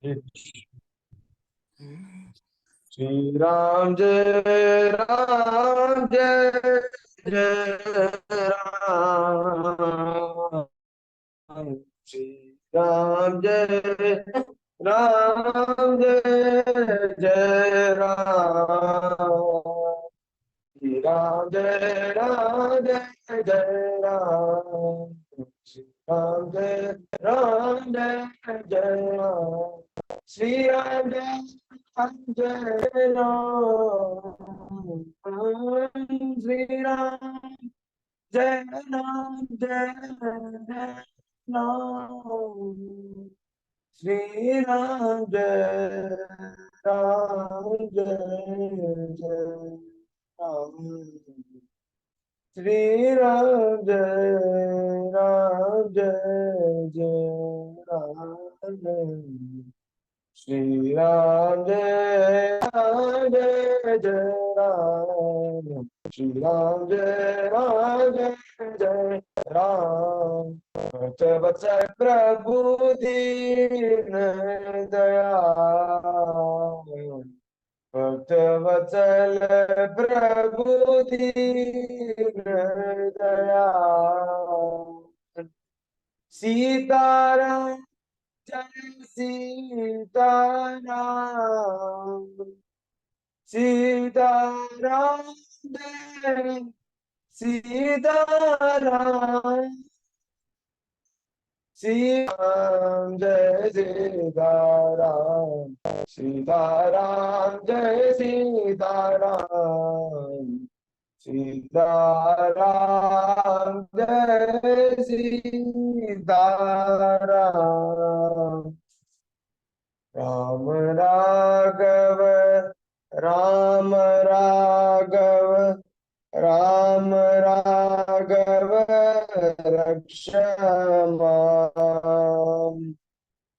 श्री राम जय राम जय जय राम। श्री राम जय राम जय जय राम। श्री राम जय राम जय जय राम। श्री राम जय राम जय जय राम। श्री राम जय राम जय राम। श्री राम जय राम जय जय राम। श्री राम जय राम जय जय राम। श्री राम जय जय राम। श्री राम जय जय राम। श्री राम जय जय राम। भक्त वत्सल प्रभु दीन दयाल। भक्त वत्सल प्रभु दीन दयाल। सीताराम जय सीताराम। सीताराम जय सीताराम। सीताराम जय सीताराम। सीताराम जय सीताराम। सीताराम जय सीताराम। राम राघव राम राघव राम राघव रक्षमाम्।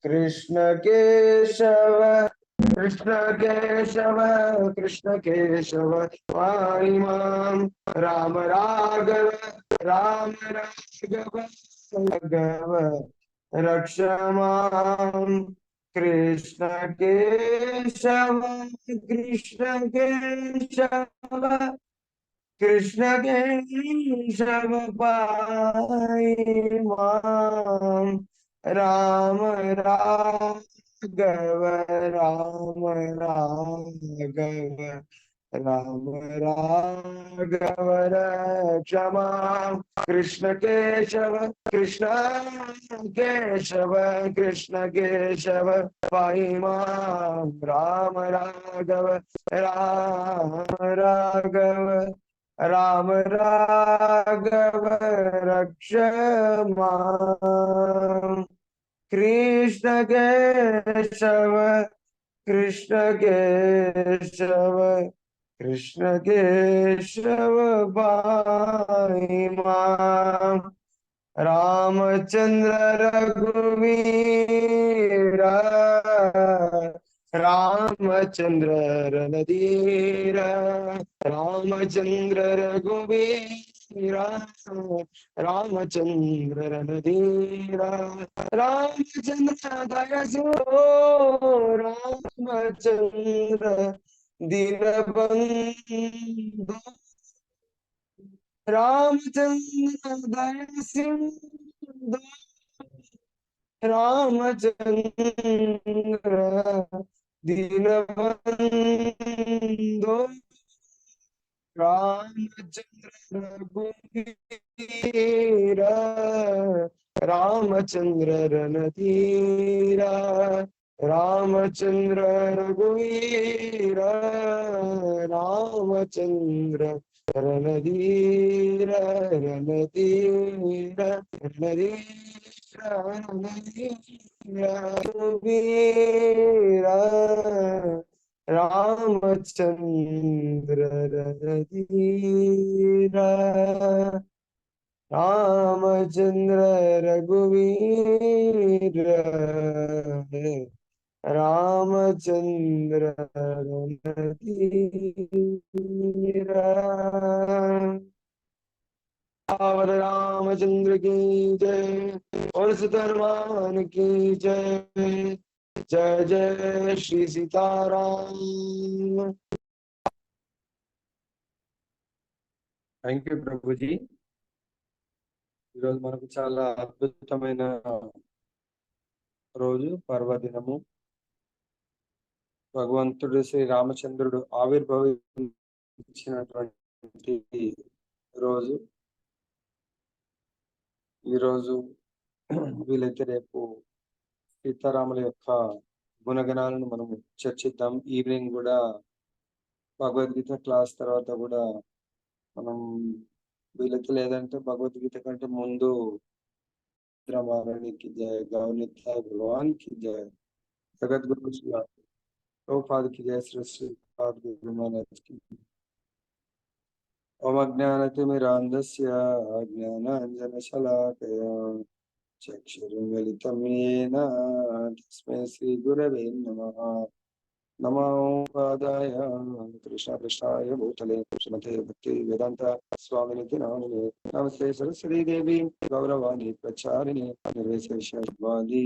कृष्ण केशव कृष्ण केशव कृष्ण केशव पाहि मां। राम राघव राम राघव राघव रक्ष मां। कृष्ण केशव कृष्ण केशव कृष्ण केशव पाहि मां। राम राघव राम राघव राम राघव रक्ष मां। कृष्ण केशव कृष्ण केशव कृष्ण केशव पाहि मां। राम राघव राम राघव राम राघव रक्ष मां। कृष्ण केशव कृष्ण केशव कृष्ण केशव पाहि मां। रामचंद्र रघुवीर रामचंद्र रणधीर। रामचंद्र रघुवीर रामचंद्र रणधीर। रामचंद्र दयसो रामचंद्र दीनबंधु। रामचंद्र दया सिंधु। रामचंद्र दीनबंधु। रामचंद्र रघुवीर रामचंद्र रणधीर। रामचंद्र रघुवीर रामचंद्र रणधीर रणधीर रणधीर रघुवीर रामचंद्र रणधीर। रामचंद्र रघुवीर रामचंद्र रणधीर। रावण रामचंद्र की जय और हनुमान की जय। जय जय श्री सीताराम। Thank you Prabhuji. ఈరోజు మనకు చాలా అద్భుతమైన రోజు, పర్వదినము. భగవంతుడు శ్రీ రామచంద్రుడు ఆవిర్భవించినటువంటి రోజు. ఈరోజు వీలైతే రేపు సీతారాముల యొక్క గుణగణాలను మనం చర్చిద్దాం. ఈవినింగ్ కూడా భగవద్గీత క్లాస్ తర్వాత కూడా మనం వీలైతే, లేదంటే భగవద్గీత కంటే ముందు రామారాయణకి జయ, గౌనితాయ్ భగవాన్ కి జయ, జగద్గురు ప్రభుపాద की जय, श्री श्रीपाद गुरु महाराज की। ओम अज्ञानतिमिरान्धस्य ज्ञानाञ्जनशलाकया चक्षुरुन्मिलितं येन तस्मै श्रीगुरवे नमः। नमो पादाय कृष्णाय भूतले श्रीमते भक्ति वेदांत स्वामिनिति नामिने। नमस्ते सरस्वती देवी गौरवाणी प्रचारिणे निर्विशेषवादी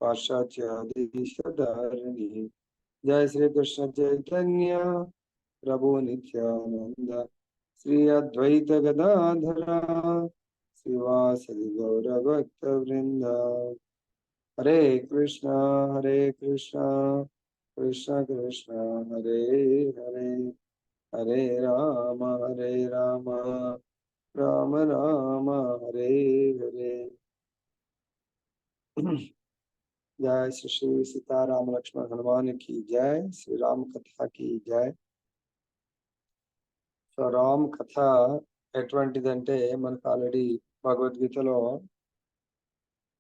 पाश्चात्यादिशधारिणी। जय श्री कृष्ण चैतन्य प्रभु नित्यानंद श्री अद्वैत गदाधरा श्रीवासदि गौर भक्त वृंद। हरे कृष्णा कृष्ण कृष्ण हरे हरे, हरे राम राम राम हरे हरे। जय श्री श्री सीताराम लक्ष्मण हनुमान की जय, श्री राम कथा की जय। సో రామ్ కథ ఎటువంటిదంటే, మనకు ఆల్రెడీ భగవద్గీతలో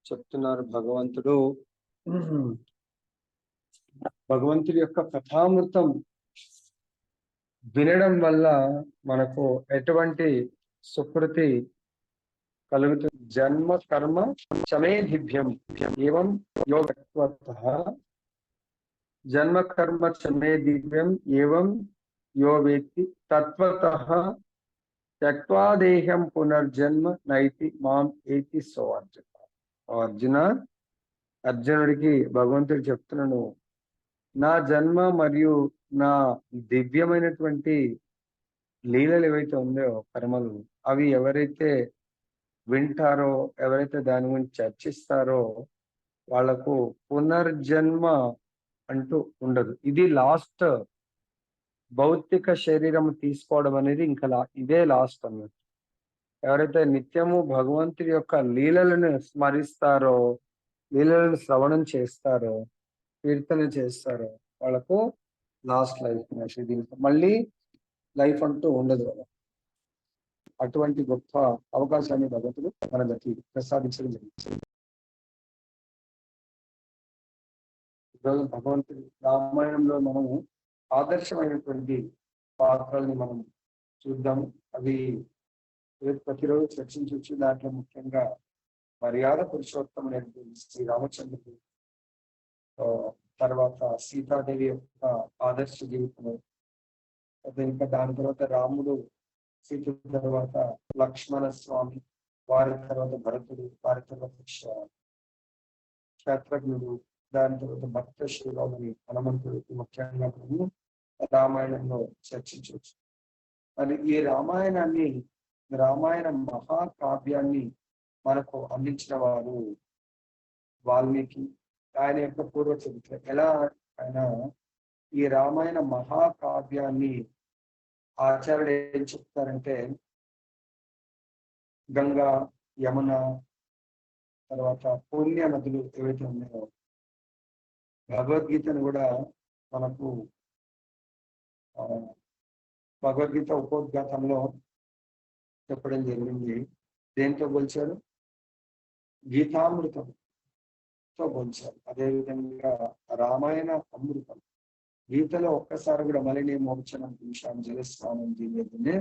చెప్తున్నారు భగవంతుడు. భగవంతుడి యొక్క కథామృతం వినడం వల్ల మనకు ఎటువంటి సుకృతి కలుగుతుంది. జన్మ కర్మ చమేధిభ్యం ఏవం యోగత్వతః, జన్మ కర్మ చమేధిభ్యం ఏవం యో వేత్తి తత్వతః త్యక్త్వా దేహం పునర్జన్మ నైతి మాం ఏతి సో అర్జున. అర్జున, అర్జునుడికి భగవంతుడు చెప్తున్నాను, నా జన్మ మరియు నా దివ్యమైనటువంటి లీలలు ఏవైతే ఉన్నాయో, కర్మలు, అవి ఎవరైతే వింటారో, ఎవరైతే దాని గురించి చర్చిస్తారో వాళ్లకు పునర్జన్మ అంటూ ఉండదు. ఇది లాస్ట్. భౌతిక శరీరం తీసుకోవడం అనేది ఇంకా ఇదే లాస్ట్ అన్నట్టు. ఎవరైతే నిత్యము భగవంతుడి యొక్క లీలలను స్మరిస్తారో, లీలలను శ్రవణం చేస్తారో, కీర్తన చేస్తారో, వాళ్ళకు లాస్ట్ లైఫ్. దీనికి మళ్ళీ లైఫ్ అంటూ ఉండదు. అటువంటి గొప్ప అవకాశాన్ని భగవంతుడు మనకి ప్రసాదించడం జరిగింది. ఈరోజు భగవంతుడి రామాయణంలో మనము ఆదర్శమైనటువంటి పాత్రల్ని మనం చూద్దాము. అవి ప్రతిరోజు చర్చించవచ్చు. దాంట్లో ముఖ్యంగా మర్యాద పురుషోత్తముడైనటువంటి శ్రీ రామచంద్రుడు, తర్వాత సీతాదేవి యొక్క ఆదర్శ జీవితము, ఇంకా దాని తర్వాత రాముడు, సీత తర్వాత లక్ష్మణ స్వామి, వారి తర్వాత భరతుడు, వారి తర్వాత క్షేత్రజ్ఞుడు, దాని తర్వాత భక్త శిరోమణి హనుమంతుడు. ముఖ్యంగా మనము రామాయణంలో చర్చించవచ్చు. మరి ఈ రామాయణ మహాకావ్యాన్ని మనకు అందించిన వారు వాల్మీకి. ఆయన యొక్క పూర్వ చరిత్ర ఎలా, ఆయన ఈ రామాయణ మహాకావ్యాన్ని ఆచార్యులు ఏం చెప్తారంటే, గంగా, యమున, తర్వాత పుణ్య నదులు ఏవైతే ఉన్నాయో, భగవద్గీతను కూడా మనకు భగవద్గీత ఉపోద్ఘాతంలో చెప్పడం జరిగింది. దేంతో పోల్చారు? గీతామృతంతో పోల్చారు. అదేవిధంగా రామాయణ అమృతం. గీతలో ఒక్కసారి కూడా మలిని మోక్షణం పురుషాం జలస్నానం జీవేదనే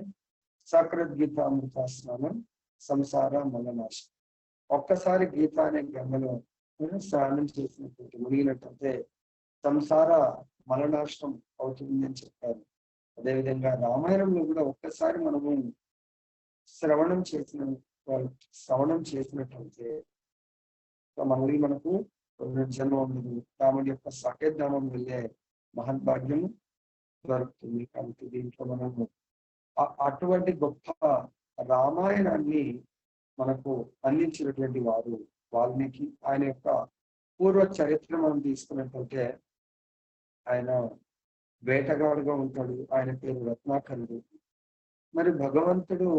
సకృద్గీతామృత స్నానం సంసార మలనాశం. ఒక్కసారి గీత అనే గంగలో స్నానం చేసినట్టు మునిగినట్టయితే సంసార మలనాశనం అవుతుంది అని చెప్పారు. అదేవిధంగా రామాయణంలో కూడా ఒక్కసారి మనము శ్రవణం చేసినట్లయితే మళ్ళీ మనకు పునర్జన్మ ఉండదు. రాముడి యొక్క సాకేతధామం వెళ్ళే మహద్భాగ్యం దొరుకుతుంది. కాబట్టి దీంట్లో మనము అటువంటి గొప్ప రామాయణాన్ని మనకు అందించినటువంటి వారు వాల్మీకి. ఆయన యొక్క పూర్వ చరిత్ర మనం తీసుకున్నట్లయితే ఆయన వేటగాడుగా ఉంటాడు. ఆయన పేరు రత్నాకరుడు. మరి భగవంతుడు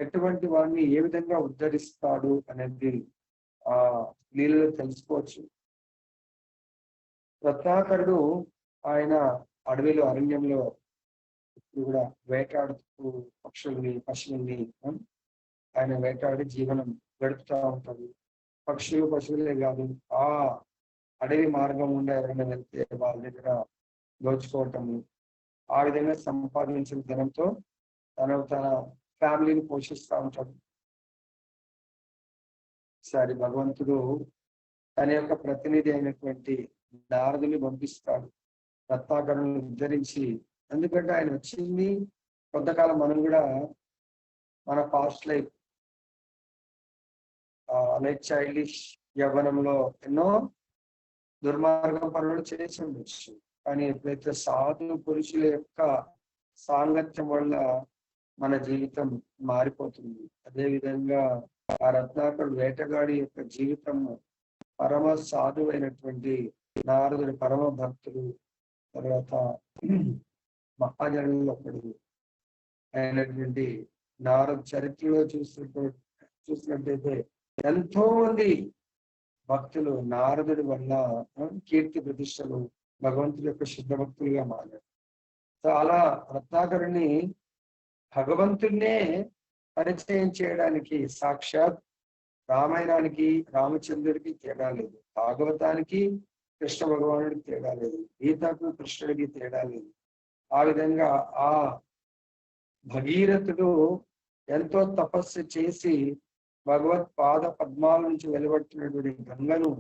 ఎటువంటి వాడిని ఏ విధంగా ఉద్ధరిస్తాడు అనేది ఆ లీలలో తెలుసుకోవచ్చు. రత్నాకరుడు ఆయన అడవిలో అరణ్యంలో కూడా వేటాడుతూ పశువుల్ని ఆయన వేటాడి జీవనం గడుపుతూ ఉంటాడు. పశువులే కాదు, ఆ అడవి మార్గం ఉండే ఎవరైనా వెళ్తే వాళ్ళ దగ్గర దోచుకోవటము, ఆ విధంగా సంపాదించిన ధనంతో తన ఫ్యామిలీని పోషిస్తూ ఉంటాడు. సరే, భగవంతుడు తన యొక్క ప్రతినిధి అయినటువంటి నారదుని పంపిస్తాడు రత్నాకరుని ఉద్ధరించి. ఎందుకంటే ఆయన వచ్చింది కొంతకాలం మనం కూడా మన పాస్ట్ లైఫ్ లైక్ చైల్డిష్ యవ్వనంలో ఎన్నో దుర్మార్గం పనులు చేసి ఉండొచ్చు. కానీ ఎప్పుడైతే సాధు పురుషుల యొక్క సాంగత్యం వల్ల మన జీవితం మారిపోతుంది. అదేవిధంగా ఆ రత్నాకరుడు వేటగాడి యొక్క జీవితం పరమ సాధువైనటువంటి నారదుడి పరమ భక్తుడు, తర్వాత మహాజనుల్లో ఒకడు అయినటువంటి నారదు చరిత్రలో చూసినట్టయితే ఎంతో మంది భక్తులు నారదుడి వల్ల కీర్తి ప్రతిష్టలు భగవంతుడి యొక్క శుద్ధ భక్తులుగా మారారు. సో అలా రత్నాకరుని భగవంతుడినే పరిచయం చేయడానికి సాక్షాత్ రామాయణానికి రామచంద్రుడికి తేడా లేదు, భాగవతానికి కృష్ణ భగవానుడికి తేడా లేదు, గీతకు కృష్ణుడికి తేడా లేదు. ఆ విధంగా ఆ భగీరథుడు ఎంతో తపస్సు చేసి భగవత్ పాద పద్మాల నుంచి వెలువడుతున్నటువంటి గంగను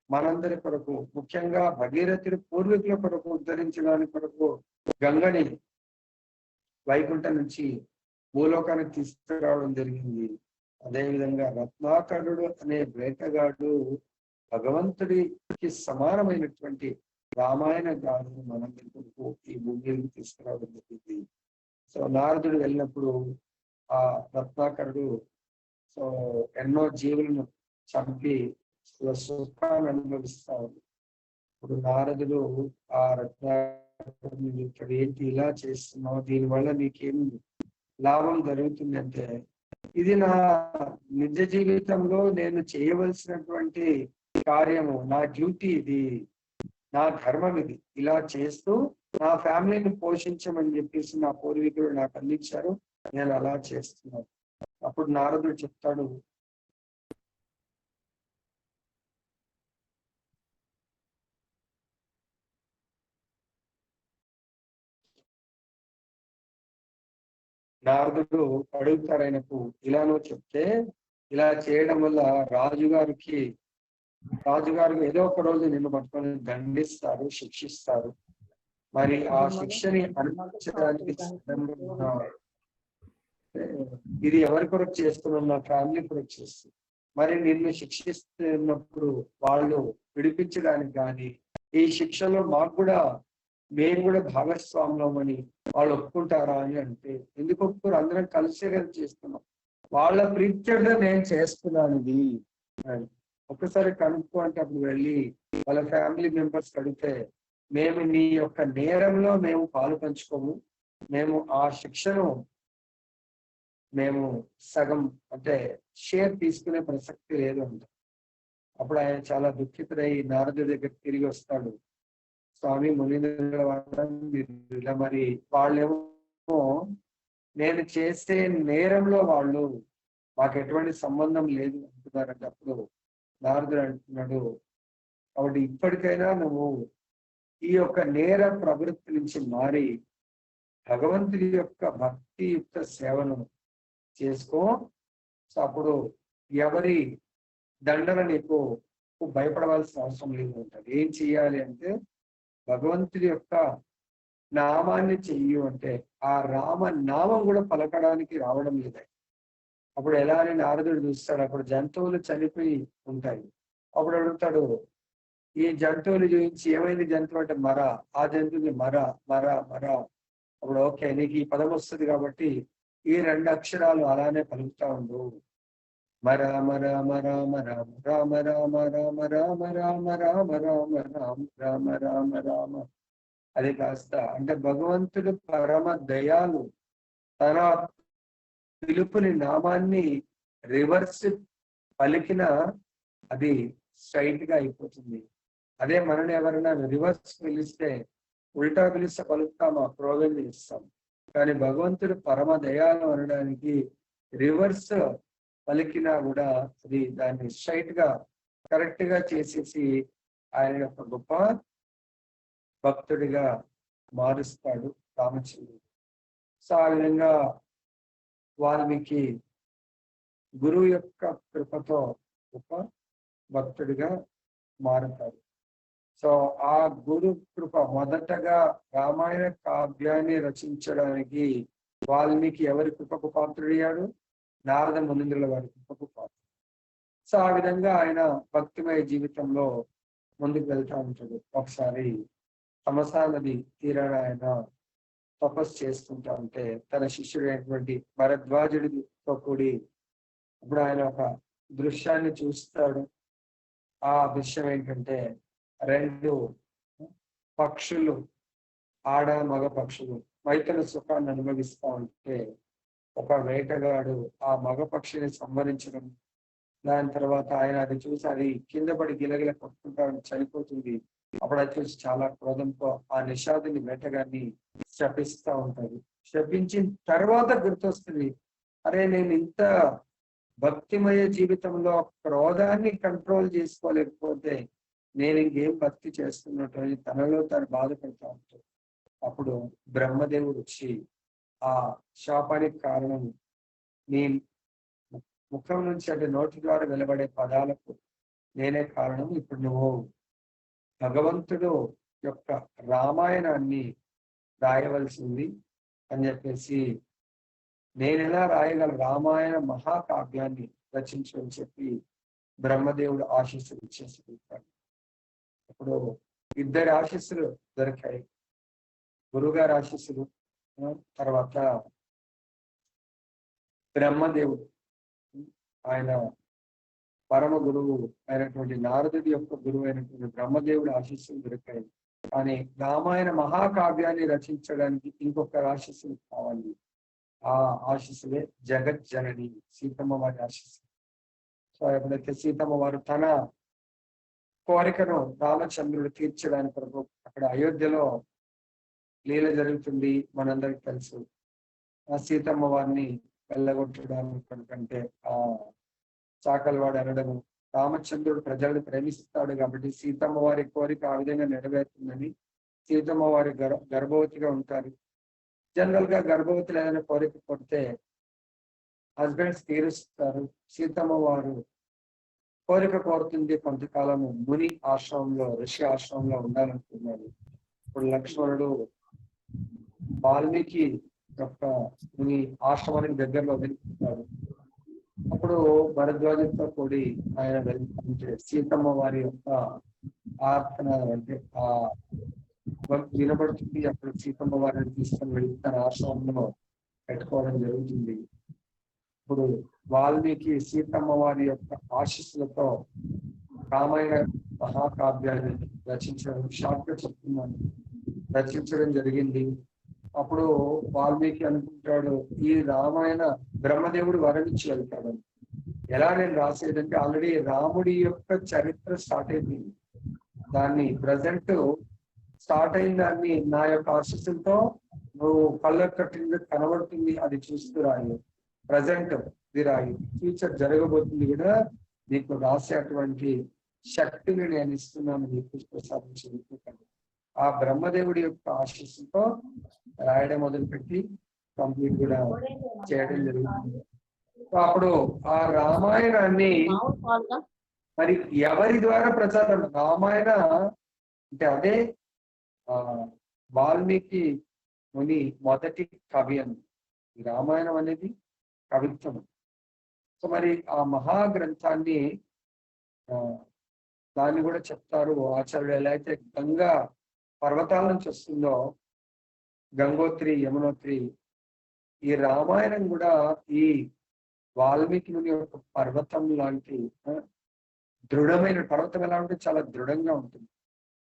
మనందరి కొరకు, ముఖ్యంగా భగీరథుడి పూర్వీకుల కొరకు ఉద్ధరించడానికి కొరకు గంగని వైకుంఠం నుంచి భూలోకానికి తీసుకురావడం జరిగింది. అదేవిధంగా రత్నాకరుడు అనే వేటగాడు భగవంతుడికి సమానమైనటువంటి రామాయణ గాథను మనందరి కొరకు ఈ భూమికి తీసుకురావడం జరిగింది. సో నారదుడు వెళ్ళినప్పుడు ఆ రత్నాకరుడు ఎన్నో జీవులను చంపి సుఖాన్ని అనుభవిస్తా ఉంది. ఇప్పుడు నారదుడు ఆ రత్నాకరుడు ఇక్కడ ఏంటి ఇలా చేస్తున్నావు, దీనివల్ల నీకేం లాభం జరుగుతుంది అంటే, ఇది నా నిజ జీవితంలో నేను చేయవలసినటువంటి కార్యము, నా డ్యూటీ, ఇది నా ధర్మం, ఇది ఇలా చేస్తూ నా ఫ్యామిలీని పోషించమని చెప్పేసి నా పూర్వీకులు నాకు అందించారు, నేను అలా చేస్తున్నాను. అప్పుడు నారదుడు చెప్తాడు, నారదుడు అడుగుతారు ఆయనకు, ఇలా నువ్వు చెప్తే ఇలా చేయడం వల్ల రాజుగారికి ఏదో ఒక రోజు నిన్ను పట్టుకొని దండిస్తారు, శిక్షిస్తారు. మరి ఆ శిక్షని అనుభవించడానికి ఇది ఎవరి కొరకు చేస్తున్నాం, నా ఫ్యామిలీ కొరకు చేస్తుంది. మరి నిన్ను శిక్షిస్తున్నప్పుడు వాళ్ళు విడిపించడానికి కానీ ఈ శిక్షలో మేము కూడా భాగస్వామ్యమని వాళ్ళు ఒప్పుకుంటారా అని అంటే, ఎందుకు ఒప్పుకోరు? అందరం కలిసే కదా చేస్తున్నాం, వాళ్ళ ప్రీత్యర్థం నేను చేస్తున్నాను ఇది ఒకసారి కనుక్కో అంటే అప్పుడు వెళ్ళి వాళ్ళ ఫ్యామిలీ మెంబర్స్ అడిగితే, మేము నీ యొక్క నేరంలో మేము పాలు పంచుకోము, మేము ఆ శిక్షను మేము సగం అంటే షేర్ తీసుకునే ప్రసక్తి లేదు అంట. అప్పుడు ఆయన చాలా దుఃఖితుడై నారదుడి దగ్గర తిరిగి వస్తాడు. స్వామి మునీంద్రుల ఇలా మరి వాళ్ళేమో నేను చేసే నేరంలో వాళ్ళు మాకు ఎటువంటి సంబంధం లేదు అంటున్నారంటే, అప్పుడు నారదుడు అంటున్నాడు, కాబట్టి ఇప్పటికైనా నువ్వు ఈ యొక్క నేర ప్రవృత్తి నుంచి మారి భగవంతుడి యొక్క భక్తియుక్త సేవను చేసుకో. సో అప్పుడు ఎవరి దండన నీకు భయపడవలసిన అవసరం లేదు ఉంటుంది. ఏం చెయ్యాలి అంటే, భగవంతుడి యొక్క నామాన్ని చెయ్యు అంటే ఆ రామ నామం కూడా పలకడానికి రావడం లేదు. అప్పుడు ఎలా అని నారదుడు చూస్తాడు, అప్పుడు జంతువులు చనిపోయి ఉంటాయి. అప్పుడు అడుగుతాడు, ఈ జంతువులు చూపించి ఏమైంది జంతువు అంటే మర, ఆ జంతువుని మర మర మర. అప్పుడు ఓకే, నీకు ఈ పదం వస్తుంది కాబట్టి ఈ 2 అక్షరాలు అలానే పలుకుతా ఉండు. మర మర మర మర రామ రామ రామ రామ రామ రామ రామ రామ రామ రామ రామ. అది కాస్త అంటే భగవంతుడు పరమ దయాలు, తన పిలుపుని నామాన్ని రివర్స్ పలికిన అది స్ట్రైట్ గా అయిపోతుంది. అదే మనని ఎవరైనా రివర్స్ పిలిస్తే, ఉల్టా పిలిస్తే పలుకుతామా, ప్రోగం చేస్తాం. కానీ భగవంతుడు పరమ దయాలు అనడానికి రివర్స్ పలికినా కూడా అది దాన్ని స్ట్రైట్ గా కరెక్ట్ గా చేసేసి ఆయన యొక్క గొప్ప భక్తుడిగా మారుస్తాడు రామచంద్రుడు. సో ఆ విధంగా వాల్మీకి గురువు యొక్క కృపతో గొప్ప భక్తుడిగా మారుతాడు. సో ఆ గురు కృప, మొదటగా రామాయణ కావ్యాన్ని రచించడానికి వాల్మీకి ఎవరి కృపకు పాత్రుడయ్యాడు? నారద మునీంద్రుల వారి కృపకు పాత్రుడు. సో ఆ విధంగా ఆయన భక్తిమయ జీవితంలో ముందుకు వెళ్తూ ఉంటాడు. ఒకసారి తమసా నది తీరాన ఆయన తపస్సు చేసుకుంటా ఉంటే తన శిష్యుడైనటువంటి భరద్వాజుడితో కూడి ఇప్పుడు ఆయన ఒక దృశ్యాన్ని చూస్తాడు. ఆ దృశ్యం ఏంటంటే 2 పక్షులు, ఆడ మగ పక్షులు మైతన సుఖాన్ని అనుభవిస్తూ ఉంటే ఒక వేటగాడు ఆ మగ పక్షిని సంహరించడం, దాని తర్వాత ఆయన అది చూసి అది కింద పడి గిలగిల కొట్టుకుంటా చనిపోతుంది. అప్పుడు అది చూసి చాలా క్రోధంతో ఆ నిషాదుని వేటగాన్ని శపిస్తూ ఉంటాడు. శపించిన తర్వాత గుర్తొస్తుంది, అరే నేను ఇంత భక్తిమయ జీవితంలో క్రోధాన్ని కంట్రోల్ చేసుకోలేకపోతే నేను ఇంకేం భక్తి చేస్తున్నట్టు తనలో తను బాధపడుతూ ఉంటాడు. అప్పుడు బ్రహ్మదేవుడు వచ్చి ఆ శాపానికి కారణం నీ ముఖం నుంచి అంటే నోటి ద్వారా వెలువడే పదాలకు నేనే కారణం. ఇప్పుడు నువ్వు భగవంతుడు యొక్క రామాయణాన్ని రాయవలసింది అని చెప్పేసి, నేను ఎలా రాయగల రామాయణ మహాకావ్యాన్ని రచించని చెప్పి బ్రహ్మదేవుడు ఆశీస్సులు ఇచ్చేసుకుంటాడు. ఇప్పుడు 2 ఆశీస్సులు దొరికాయి. గురుగారు ఆశీస్సులు, తర్వాత బ్రహ్మదేవుడు, ఆయన పరమ గురువు అయినటువంటి నారదుడి యొక్క గురువు అయినటువంటి బ్రహ్మదేవుడు ఆశీస్సులు దొరికాయి. కానీ రామాయణ మహాకావ్యాన్ని రచించడానికి ఇంకొక ఆశీస్సులు కావాలి. ఆ ఆశీస్సులే జగజ్జనని సీతమ్మ వారి ఆశీస్సులు. సో ఎప్పుడైతే సీతమ్మ వారు తన కోరికను రామచంద్రుడు తీర్చడానికి కొరకు అక్కడ అయోధ్యలో లీల జరుగుతుంది, మనందరికి తెలుసు. ఆ సీతమ్మ వారిని వెళ్ళగొట్టడానికి ఆ చాకలివాడు అనడము, రామచంద్రుడు ప్రజలను ప్రేమిస్తాడు కాబట్టి సీతమ్మ వారి కోరిక ఆ విధంగా నెరవేరుతుందని, సీతమ్మ వారి గర్భవతిగా ఉంటారు. జనరల్ గా గర్భవతులు ఏదైనా కోరిక కొడితే హస్బెండ్స్ తీరుస్తారు. సీతమ్మ వారు కోరిక కోరుతుంది, కొంతకాలము ముని ఆశ్రమంలో, ఋషి ఆశ్రమంలో ఉండాలనుకున్నాడు. ఇప్పుడు లక్ష్మణుడు వాల్మీకి యొక్క ముని ఆశ్రమానికి దగ్గరలో వదిలిపెట్టాడు. అప్పుడు భరద్వాజుడితో కూడి ఆయన వెళ్తుంటే సీతమ్మ వారి యొక్క ఆర్తన అంటే ఆ వినబడుతుంది. అప్పుడు సీతమ్మ వారిని తీసుకొని వెళ్ళి తన ఆశ్రమంలో పెట్టుకోవడం జరుగుతుంది. ఇప్పుడు వాల్మీకి సీతమ్మ వారి యొక్క ఆశీస్సులతో రామాయణ మహాకావ్యాన్ని రచించడం, షార్ట్గా చెప్తున్నాను, రచించడం జరిగింది. అప్పుడు వాల్మీకి అనుకుంటాడు, ఈ రామాయణ బ్రహ్మదేవుడు వరణించి వెళ్తాడు. ఎలా నేను రాసేదంటే ఆల్రెడీ రాముడి యొక్క చరిత్ర స్టార్ట్ అయిపోయింది, దాన్ని ప్రజెంట్ స్టార్ట్ అయిన దాన్ని నా యొక్క ఆశీస్సులతో నువ్వు కళ్ళకు కట్టింది కనబడుతుంది, అది చూస్తూ రాయి. ప్రజెంట్ ఇది రాయి, ఫ్యూచర్ జరగబోతుంది కూడా నీకు రాసేటువంటి శక్తిని నేను ఇస్తున్నాను నీకు ప్రసాదించుకుంటాను. ఆ బ్రహ్మదేవుడి యొక్క ఆశీస్సుతో రాయడం మొదలుపెట్టి కంప్లీట్ కూడా చేయడం జరుగుతుంది. అప్పుడు ఆ రామాయణాన్ని మరి ఎవరి ద్వారా ప్రచారం? రామాయణ అంటే అదే వాల్మీకి ముని మొదటి కవి అని. రామాయణం అనేది కవిత్వం. సో మరి ఆ మహాగ్రంథాన్ని దాన్ని కూడా చెప్తారు ఆచార్యులు. ఎలా అయితే గంగా పర్వతాల నుంచి వస్తుందో, గంగోత్రి, యమునోత్రి, ఈ రామాయణం కూడా ఈ వాల్మీకి ముని యొక్క పర్వతం లాంటి దృఢమైన పర్వతం. ఎలా ఉంటే చాలా దృఢంగా ఉంటుంది.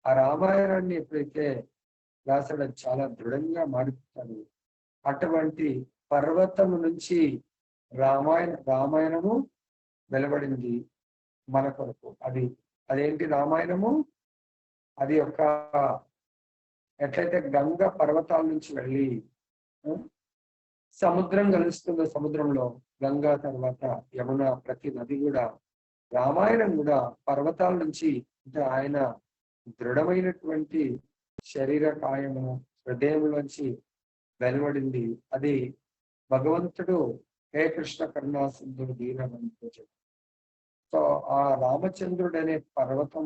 ఆ రామాయణాన్ని ఎప్పుడైతే రాశాడో చాలా దృఢంగా మారిపోతాడు. అటువంటి పర్వతం నుంచి రామాయణము వెలువడింది మన కొరకు. అదేంటి రామాయణము? అది ఒక ఎట్లయితే గంగ పర్వతాల నుంచి వెళ్ళి సముద్రం కలుస్తుందో, సముద్రంలో గంగా తర్వాత యమున, ప్రతి నది కూడా, రామాయణం కూడా పర్వతాల నుంచి, అంటే ఆయన దృఢమైనటువంటి శరీర కాయము హృదయంలోంచి వెలువడింది. అది భగవంతుడు హే కృష్ణ కరుణా సింధుడు దీనబంధు చెప్పారు. సో ఆ రామచంద్రుడు అనే పర్వతం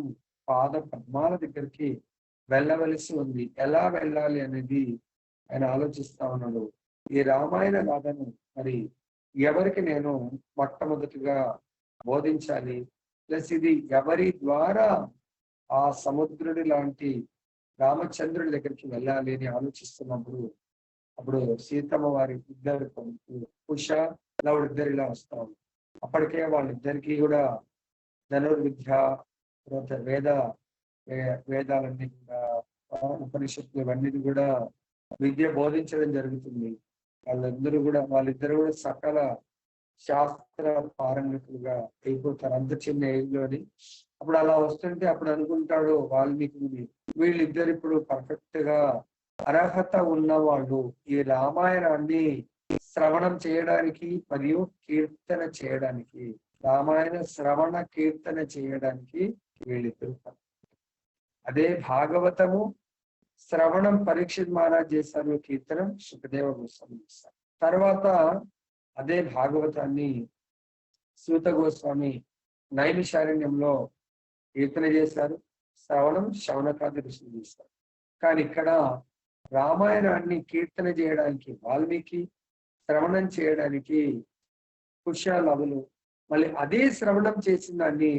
పాద పద్మాల దగ్గరికి వెళ్ళవలసి ఉంది. ఎలా వెళ్ళాలి అనేది ఆయన ఆలోచిస్తా ఉన్నాడు. ఈ రామాయణ గాథను మరి ఎవరికి నేను మొట్టమొదటిగా బోధించాలి, ప్లస్ ఇది ఎవరి ద్వారా ఆ సముద్రుడి లాంటి రామచంద్రుడి దగ్గరికి వెళ్ళాలి అని ఆలోచిస్తున్నప్పుడు, అప్పుడు సీతమ్మ వారి ఇద్దరు కుష లవుడు ఇద్దరు ఇలా వస్తాం. అప్పటికే వాళ్ళిద్దరికీ కూడా ధనుర్విద్య, తర్వాత వేదాలన్నీ కూడా, ఉపనిషత్తులు ఇవన్నీ కూడా విద్య బోధించడం జరుగుతుంది. వాళ్ళిద్దరు కూడా సకల శాస్త్ర పారంగతులుగా అయిపోతారు అంత చిన్న ఏజ్ లోని. అప్పుడు అలా వస్తుంటే అప్పుడు అనుకుంటాడు వాల్మీకి, వీళ్ళిద్దరు ఇప్పుడు పర్ఫెక్ట్ గా అర్హత ఉన్నవాళ్ళు ఈ రామాయణాన్ని శ్రవణం చేయడానికి మరియు కీర్తన చేయడానికి, రామాయణ శ్రవణ కీర్తన చేయడానికి వీళ్ళిద్దరు. అదే భాగవతము శ్రవణం పరీక్షిత్ మహారాజ్ చేశారు, కీర్తనం సుఖదేవ గోస్వామి చేశారు. తర్వాత అదే భాగవతాన్ని సూత గోస్వామి నైమిషారణ్యంలో కీర్తన చేశారు, శ్రవణం శౌనకాది ఋషులు చేశారు. కానీ ఇక్కడ రామాయణాన్ని కీర్తన చేయడానికి వాల్మీకి, శ్రవణం చేయడానికి కుశాలవులు, మళ్ళీ అదే శ్రవణం చేసిన దాన్ని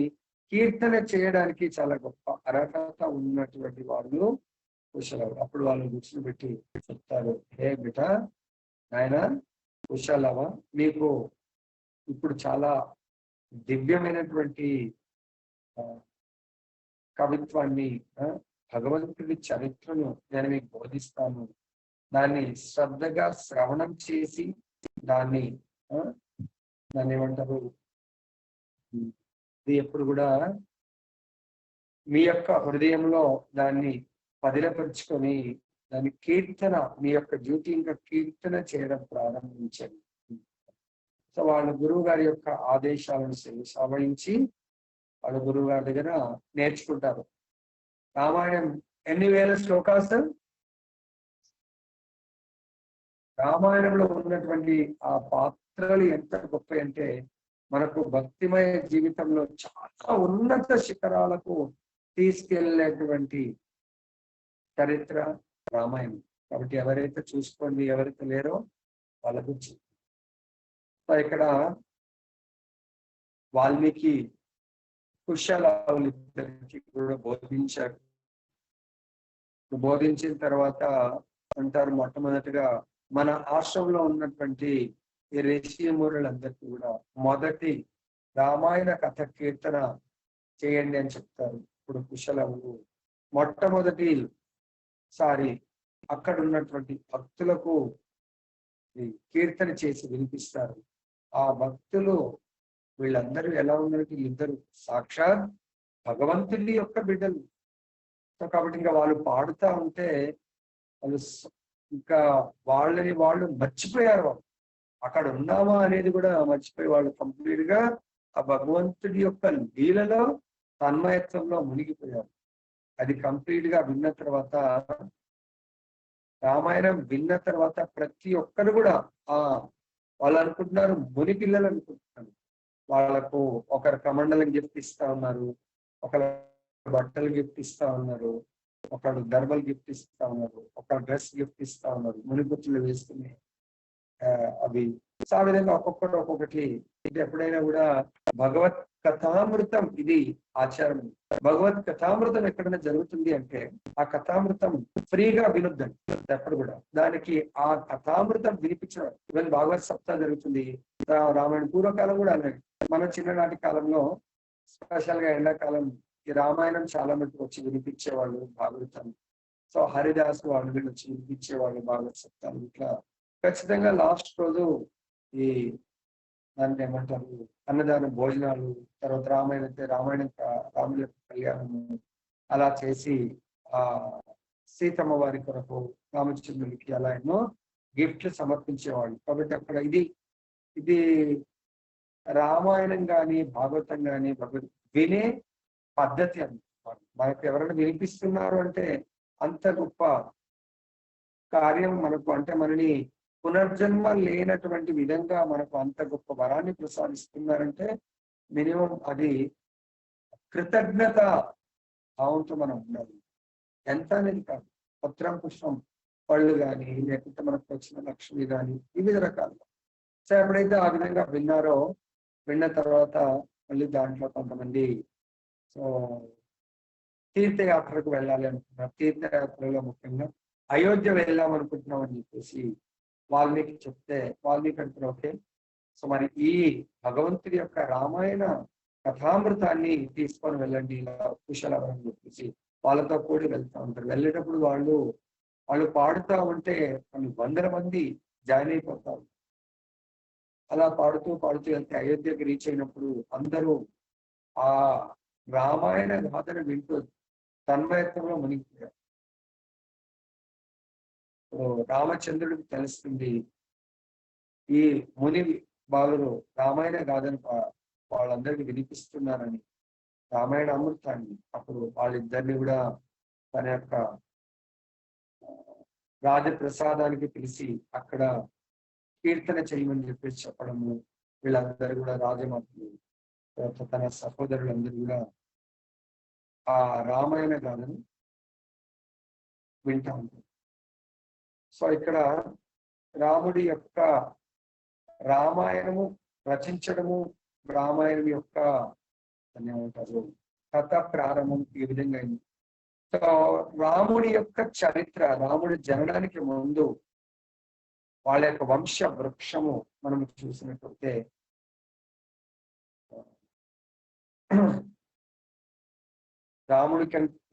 కీర్తన చేయడానికి చాలా గొప్ప అర్హత ఉన్నటువంటి వాళ్ళు కుశలవులు. అప్పుడు వాళ్ళు కూర్చోబెట్టి చెప్తారు, హే బిట నాయన కుశలవ, మీకు ఇప్పుడు చాలా దివ్యమైనటువంటి కవిత్వాన్ని, భగవంతుడి చరిత్రను నేను మీకు బోధిస్తాను. దాన్ని శ్రద్ధగా శ్రవణం చేసి దాన్ని ఏమంటారు, ఇది ఎప్పుడు కూడా మీ యొక్క హృదయంలో దాన్ని పదిలపరుచుకొని దాని కీర్తన, మీ యొక్క డ్యూటీ ఇంకా కీర్తన చేయడం ప్రారంభించండి. సో వాళ్ళ గురువు గారి యొక్క ఆదేశాలను సవరించి వాళ్ళ గురువు గారి దగ్గర నేర్చుకుంటారు. రామాయణం ఎన్ని వేల శ్లోకాస్, రామాయణంలో ఉన్నటువంటి ఆ పాత్రలు ఎంత గొప్ప అంటే మనకు భక్తిమయ జీవితంలో చాలా ఉన్నత శిఖరాలకు తీసుకెళ్ళేటువంటి చరిత్ర రామాయణం. కాబట్టి ఎవరైతే చూసుకోండి, ఎవరైతే లేరో వాళ్ళ గురించి. ఇక్కడ వాల్మీకి కుశలవులిద్దరికి కూడా బోధించారు. బోధించిన తర్వాత అంటారు, మొట్టమొదటిగా మన ఆశ్రమంలో ఉన్నటువంటి ఈ ఋషిమునులందరికీ కూడా మొదటి రామాయణ కథ కీర్తన చేయండి అని చెప్తారు. ఇప్పుడు కుశలవులు మొట్టమొదటిసారి అక్కడ ఉన్నటువంటి భక్తులకు కీర్తన చేసి వినిపిస్తారు. ఆ భక్తులు వీళ్ళందరూ ఎలా ఉన్నారు, వీళ్ళిద్దరు సాక్షాత్ భగవంతుడి యొక్క బిడ్డలు. సో కాబట్టి ఇంకా వాళ్ళు పాడుతూ ఉంటే వాళ్ళు ఇంకా వాళ్ళని వాళ్ళు మర్చిపోయారు. వాళ్ళు అక్కడ ఉన్నామా అనేది కూడా మర్చిపోయి వాళ్ళు కంప్లీట్ గా ఆ భగవంతుడి యొక్క లీలలో తన్మయత్వంలో మునిగిపోయారు. అది కంప్లీట్ గా విన్న తర్వాత, రామాయణం విన్న తర్వాత ప్రతి ఒక్కరు కూడా వాళ్ళు అనుకుంటున్నారు, ముని పిల్లలు అనుకుంటున్నారు. వాళ్ళకు ఒకరు కమండలం గిఫ్ట్ ఇస్తా ఉన్నారు, ఒకరు బట్టలు గిఫ్ట్ ఇస్తా ఉన్నారు, ఒకడు దర్బల్ గిఫ్ట్ ఇస్తా ఉన్నారు, ఒక డ్రెస్ గిఫ్ట్ ఇస్తా ఉన్నారు. మునిపుచ్చులు వేసుకుని అవి సో ఆ విధంగా ఒక్కొక్కటి ఒక్కొక్కటి ఇది ఎప్పుడైనా కూడా భగవత్ కథామృతం ఇది ఆచారం. భగవత్ కథామృతం ఎక్కడైనా జరుగుతుంది అంటే ఆ కథామృతం ఫ్రీగా వినొద్దండి ఎప్పుడు కూడా. దానికి ఆ కథామృతం వినిపించడం. ఈవెన్ భాగవత్ సప్తాహం జరుగుతుంది, రామాయణ పూర్వకాలం కూడా అలాగే. మన చిన్ననాటి కాలంలో స్పెషల్ గా ఎండాకాలం ఈ రామాయణం చాలా మటుకు వచ్చి వినిపించేవాళ్ళు భాగవతం. సో హరిదాస్ వాళ్ళు వీళ్ళు వచ్చి వినిపించేవాళ్ళు భాగవత్ సప్తాహం. ఇట్లా ఖచ్చితంగా లాస్ట్ రోజు ఈ దాన్ని ఏమంటారు అన్నదాన భోజనాలు, తర్వాత రామాయణ అయితే రాముడి యొక్క కళ్యాణము అలా చేసి ఆ సీతమ్మ వారి కొరకు రామచంద్రుడికి అలా ఎన్నో గిఫ్ట్లు సమర్పించేవాళ్ళు. కాబట్టి అక్కడ ఇది రామాయణం కానీ భాగవతం కానీ వినే పద్ధతి అన్నమాట. మనకు ఎవరైనా వినిపిస్తున్నారు అంటే అంత గొప్ప కార్యం మనకు, అంటే మనని పునర్జన్మ లేనటువంటి విధంగా మనకు అంత గొప్ప వరాన్ని ప్రసాదిస్తున్నారంటే మినిమం అది కృతజ్ఞత భావంతో మనం ఉండాలి. ఎంత అనేది కాదు, పత్రం పుష్పం పళ్ళు కానీ లేకపోతే మనకు వచ్చిన లక్ష్మి కానీ వివిధ రకాలుగా. సో ఎప్పుడైతే ఆ విధంగా విన్న తర్వాత మళ్ళీ దాంట్లో కొంతమంది సో తీర్థయాత్రకు వెళ్ళాలి అనుకున్నారు. తీర్థయాత్రలో ముఖ్యంగా అయోధ్య వెళ్దాం అనుకుంటున్నాం అని చెప్పేసి వాల్మీకి చెప్తే వాల్మీకి అంటారు ఓకే, సో మరి ఈ భగవంతుడి యొక్క రామాయణ కథామృతాన్ని తీసుకొని వెళ్ళండి ఇలా కుశలవరం అని చెప్పేసి వాళ్ళతో కూడి వెళ్తా ఉంటారు. వెళ్ళేటప్పుడు వాళ్ళు పాడుతూ ఉంటే కొన్ని వందల మంది జాయిన్ అయిపోతారు. అలా పాడుతూ వెళ్తే అయోధ్యకి రీచ్ అయినప్పుడు అందరూ ఆ రామాయణ గాథను వింటూ తన్మయత్వంలో మునిగిపోయారు. రామచంద్రుడికి తెలుస్తుంది ఈ ముని బాలురు రామాయణ గాథను వాళ్ళందరికీ వినిపిస్తున్నారని, రామాయణ అమృతాన్ని. అప్పుడు వాళ్ళిద్దరిని కూడా తన యొక్క రాజప్రసాదానికి పిలిచి అక్కడ కీర్తన చేయమని చెప్పేసి చెప్పడము. వీళ్ళందరూ కూడా రాజమాతలు తన సహోదరులందరూ కూడా ఆ రామాయణ గాథను వింటా ఉంటారు. సో ఇక్కడ రాముడి యొక్క రామాయణము రచించడము, రామాయణం యొక్క ఏమంటారు కథ ప్రారంభం ఈ విధంగా అయింది. సో రాముడి యొక్క చరిత్ర, రాముడి జననానికి ముందు వాళ్ళ యొక్క వంశ వృక్షము మనం చూసినట్లయితే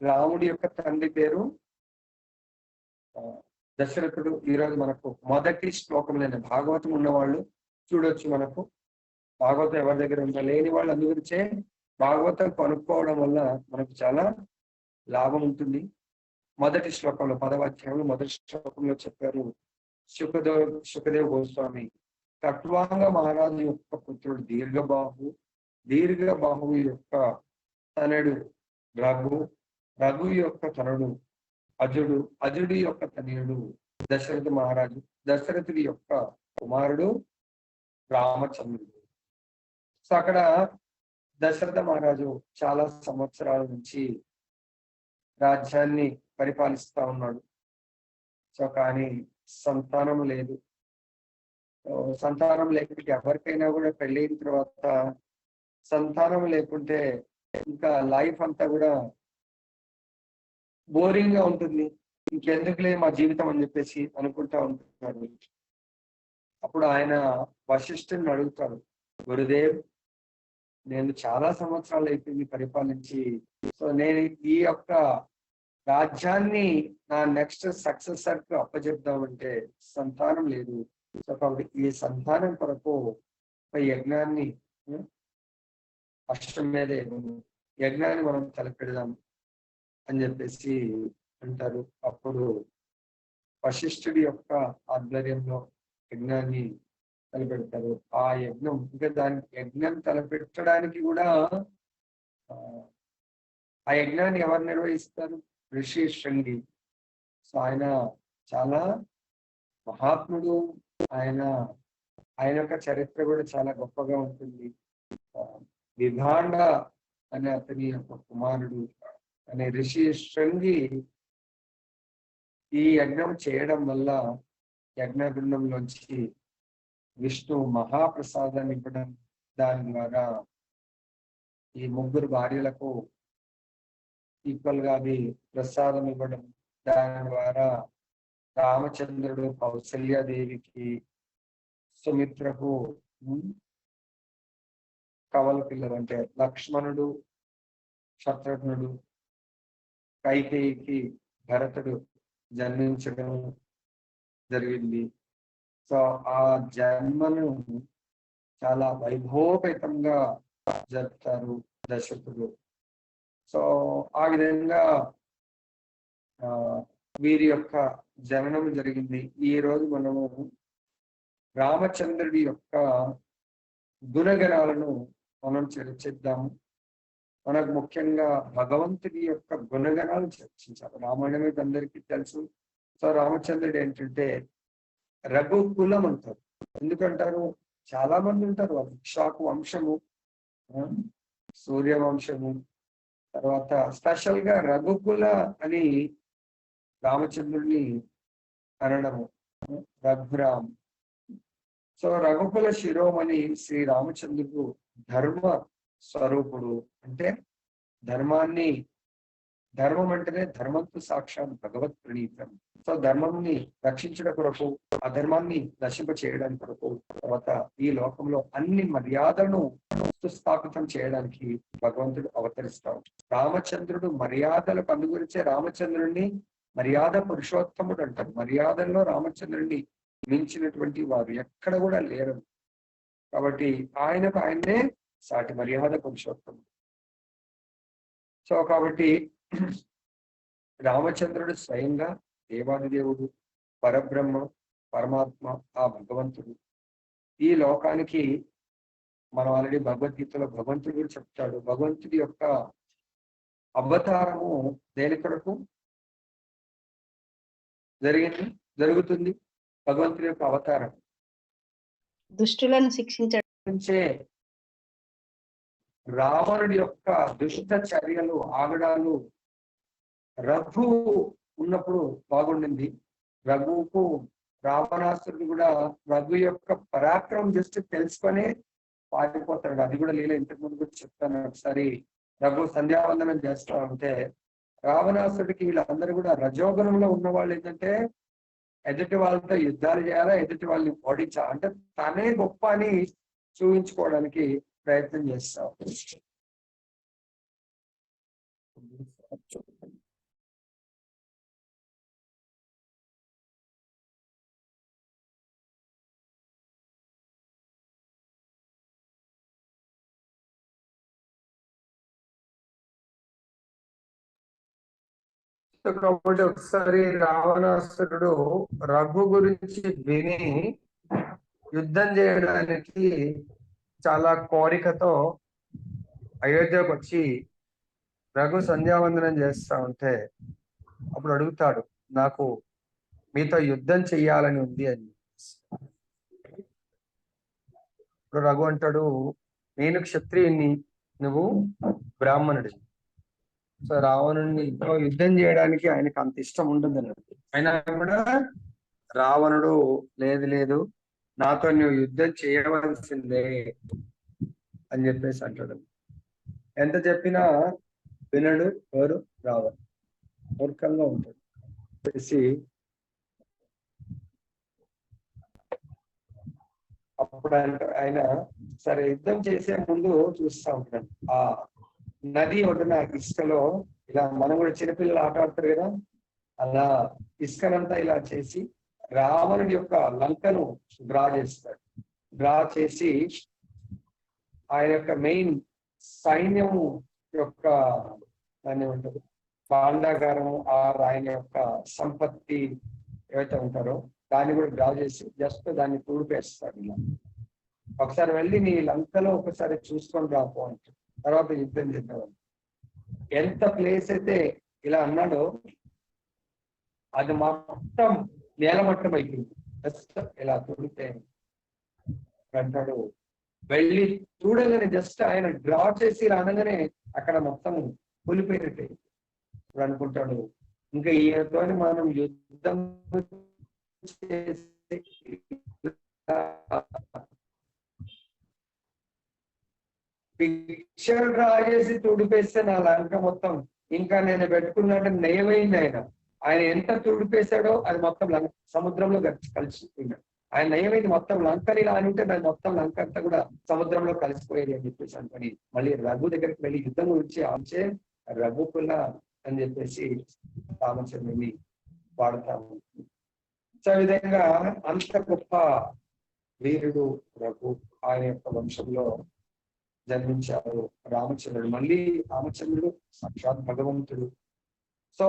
రాముడి యొక్క తండ్రి పేరు దశరథుడు. ఈరోజు మనకు మొదటి శ్లోకంలోనే భాగవతం ఉన్నవాళ్ళు చూడొచ్చు. మనకు భాగవతం ఎవరి దగ్గర ఉందా, లేని వాళ్ళు అందుగురించే భాగవతం కొనుక్కోవడం వల్ల మనకు చాలా లాభం ఉంటుంది. మొదటి శ్లోకంలో 10వ అధ్యాయంలో మొదటి శ్లోకంలో చెప్పారు, సుఖదేవ్ గోస్వామి కట్వాంగ మహారాజు యొక్క పుత్రుడు దీర్ఘబాహువు యొక్క తనయుడు రఘు యొక్క తనుడు అజుడి యొక్క తనయుడు దశరథ మహారాజు, దశరథుడి యొక్క కుమారుడు రామచంద్రుడు. సో అక్కడ దశరథ మహారాజు చాలా సంవత్సరాల నుంచి రాజ్యాన్ని పరిపాలిస్తా ఉన్నాడు. సో కానీ సంతానం లేదు. సంతానం లేకుంటే ఎవరికైనా కూడా పెళ్ళైన తర్వాత సంతానం లేకుంటే ఇంకా లైఫ్ అంతా కూడా బోరింగ్ గా ఉంటుంది. ఇంకెందుకులే మా జీవితం అని చెప్పేసి అనుకుంటా ఉంటున్నాడు. అప్పుడు ఆయన వశిష్ఠుని అడుగుతాడు, గురుదేవ్ నేను చాలా సంవత్సరాలు అయిపోయింది పరిపాలించి, సో నేను ఈ యొక్క రాజ్యాన్ని నా నెక్స్ట్ సక్సెసర్ కు అప్పచెప్దామంటే సంతానం లేదు. సో కాబట్టి ఈ సంతానం కొరకు యజ్ఞాన్ని అష్టమేధ యజ్ఞాన్ని మనం తలపెడదాం అని చెప్పేసి అంటారు. అప్పుడు వశిష్ఠుడి యొక్క ఆధ్వర్యంలో యజ్ఞాన్ని తలపెడతారు. ఆ యజ్ఞం ఇంకా దాని యజ్ఞం తలపెట్టడానికి కూడా ఆ యజ్ఞాన్ని ఎవరు నిర్వహిస్తారు? ఋషి శృంగి. సో ఆయన చాలా మహాత్ముడు. ఆయన యొక్క చరిత్ర కూడా చాలా గొప్పగా ఉంటుంది. విభాండ అనే అతని యొక్క కుమారుడు అనే ఋషి శృంగి ఈ యజ్ఞం చేయడం వల్ల యజ్ఞ బృందంలోంచి విష్ణు మహాప్రసాదాన్ని ఇవ్వడం, దాని ద్వారా ఈ ముగ్గురు భార్యలకు ఈక్వల్ గా అది ప్రసాదం ఇవ్వడం, దాని ద్వారా రామచంద్రుడు కౌసల్యాదేవికి, సుమిత్రకు కవల పిల్లలు అంటే లక్ష్మణుడు, శత్రుఘ్నుడు, కైకేయికి భరతుడు జన్మించడం జరిగింది. సో ఆ జన్మను చాలా వైభవపేతంగా జరుపుతారు దశరథుడు. సో ఆ విధంగా వీరి యొక్క జననం జరిగింది. ఈ రోజు మనము రామచంద్రుడి యొక్క గుణగణాలను మనం చర్చిద్దాము. మనకు ముఖ్యంగా భగవంతుడి యొక్క గుణగణాలు చర్చించాలి. రామాయణం మీద అందరికీ తెలుసు. సో రామచంద్రుడు ఏంటంటే రఘుకులం అంటారు. ఎందుకంటారు, చాలా మంది ఉంటారు. ఇక్ష్వాకు వంశము, సూర్యవంశము, తర్వాత స్పెషల్ గా రఘుకుల అని రామచంద్రుడిని అనడము, రఘురామ్. సో రఘుకుల శిరోమణి శ్రీ రామచంద్రుడు ధర్మ స్వరూపుడు. అంటే ధర్మం అంటేనే ధర్మంతో సాక్షాత్ భగవత్ ప్రణీతం. సో ధర్మంని రక్షించడం కొరకు, అధర్మాన్ని నశింప చేయడానికి కొరకు, తర్వాత ఈ లోకంలో అన్ని మర్యాదలను సుస్థాపితం చేయడానికి భగవంతుడు అవతరిస్తాడు. రామచంద్రుడు మర్యాదలకు అందుగురించే రామచంద్రుడిని మర్యాద పురుషోత్తముడు అంటారు. మర్యాదల్లో రామచంద్రుడిని మించినటువంటి వారు ఎక్కడ కూడా లేరు. కాబట్టి ఆయన్నే సాటి మర్యాద పురుషోత్తముడు. సో కాబట్టి రామచంద్రుడు స్వయంగా దేవాదిదేవుడు, పరబ్రహ్మ, పరమాత్మ, ఆ భగవంతుడు. ఈ లోకానికి మనం ఆల్రెడీ భగవద్గీతలో భగవంతుడు కూడా చెప్తాడు. భగవంతుడి యొక్క అవతారము దేని కొరకు జరుగుతుంది? భగవంతుడి యొక్క అవతారం దుష్టులను శిక్షించే రావణుడి యొక్క దుష్ట చర్యలు ఆగడాలు రఘు ఉన్నప్పుడు బాగుండింది. రఘుకు రావణాసురుడు కూడా రఘు యొక్క పరాక్రమం జస్ట్ తెలుసుకొని పారిపోతాడు. అది కూడా లీల ఇంతకు ముందు కూడా చెప్తాను. ఒకసారి రఘు సంధ్యావందనం చేస్తా ఉంటే రావణాసుడికి వీళ్ళందరూ కూడా రజోగుణంలో ఉన్న వాళ్ళు ఏంటంటే ఎదుటి వాళ్ళతో యుద్ధాలు చేయాలా, ఎదుటి వాళ్ళని ఓడించాలా, అంటే తనే గొప్ప అని చూపించుకోవడానికి ప్రయత్నం చేస్తాం. కాబట్టి ఒకసారి రావణాసురుడు రఘు గురించి విని యుద్ధం చేయడానికి చాలా కోరికతో అయోధ్యకు వచ్చి రఘు సంధ్యావందనం చేస్తా ఉంటే అప్పుడు అడుగుతాడు, నాకు మీతో యుద్ధం చెయ్యాలని ఉంది అని. ఇప్పుడు రఘు అంటాడు, నేను క్షత్రియుని, నువ్వు బ్రాహ్మణుడి. సో రావణుడిని యుద్ధం చేయడానికి ఆయనకు అంత ఇష్టం ఉండదు అన్నట్టు. అయినా కూడా రావణుడు లేదు నాతో నువ్వు యుద్ధం చేయవలసిందే అని చెప్పేసి అంటాడు. ఎంత చెప్పినా వినడు. ఎవరు? రావణుడు మూర్ఖంగా ఉంటాడు. అప్పుడు ఆయన సరే యుద్ధం చేసే ముందు చూస్తా ఉంటాడు. ఆ నది ఒడ్డున ఇసుకలో ఇలా మనం కూడా చిన్నపిల్లలు ఆట ఆడతారు కదా, అలా ఇసుకనంతా ఇలా చేసి రావణుడి యొక్క లంకను డ్రా చేస్తాడు. డ్రా చేసి ఆయన యొక్క మెయిన్ సైన్యము యొక్క దాన్ని ఉంటుంది భాండాగారము, ఆయన యొక్క సంపత్తి ఏవైతే ఉంటారో దాన్ని కూడా డ్రా చేసి జస్ట్ దాన్ని తూడిపేస్తాడు. ఇలా ఒకసారి వెళ్ళి నీ లంకలో ఒకసారి చూసుకొని రాపో అంటాడు. తర్వాత యుద్ధం చేద్దామని ఎంత ప్లేస్ అయితే ఇలా అన్నాడో అది మొత్తం నేలమట్టం అయిపోయింది. జస్ట్ ఇలా తోడితే అంటాడు. వెళ్ళి చూడగానే జస్ట్ ఆయన డ్రా చేసి రానగానే అక్కడ మొత్తం కూలిపోయినట్టే. ఇప్పుడు అనుకుంటాడు, ఇంకా ఈయనతో మనం యుద్ధం చేసి పిక్చర్ డ్రా చేసి తుడిపేస్తే నా లంక మొత్తం ఇంకా నేను పెట్టుకున్నట్టు నయమైంది. ఆయన ఎంత తుడిపేశాడో అది మొత్తం సముద్రంలో కలిసిపోయినాడు. ఆయన నయమైంది మొత్తం లంకని రానింటే దాని మొత్తం లంక అంతా కూడా సముద్రంలో కలిసిపోయేది అని చెప్పేసి అనుకొని మళ్ళీ రఘు దగ్గరికి వెళ్ళి యుద్ధం గురించి ఆచే రఘుకుల అని చెప్పేసి రామచంద్రుని వాడతాము. సో విధంగా అంత గొప్ప వీరుడు రఘు ఆయన యొక్క వంశంలో జన్మించారు రామచంద్రుడు. మళ్ళీ రామచంద్రుడు సాక్షాత్ భగవంతుడు. సో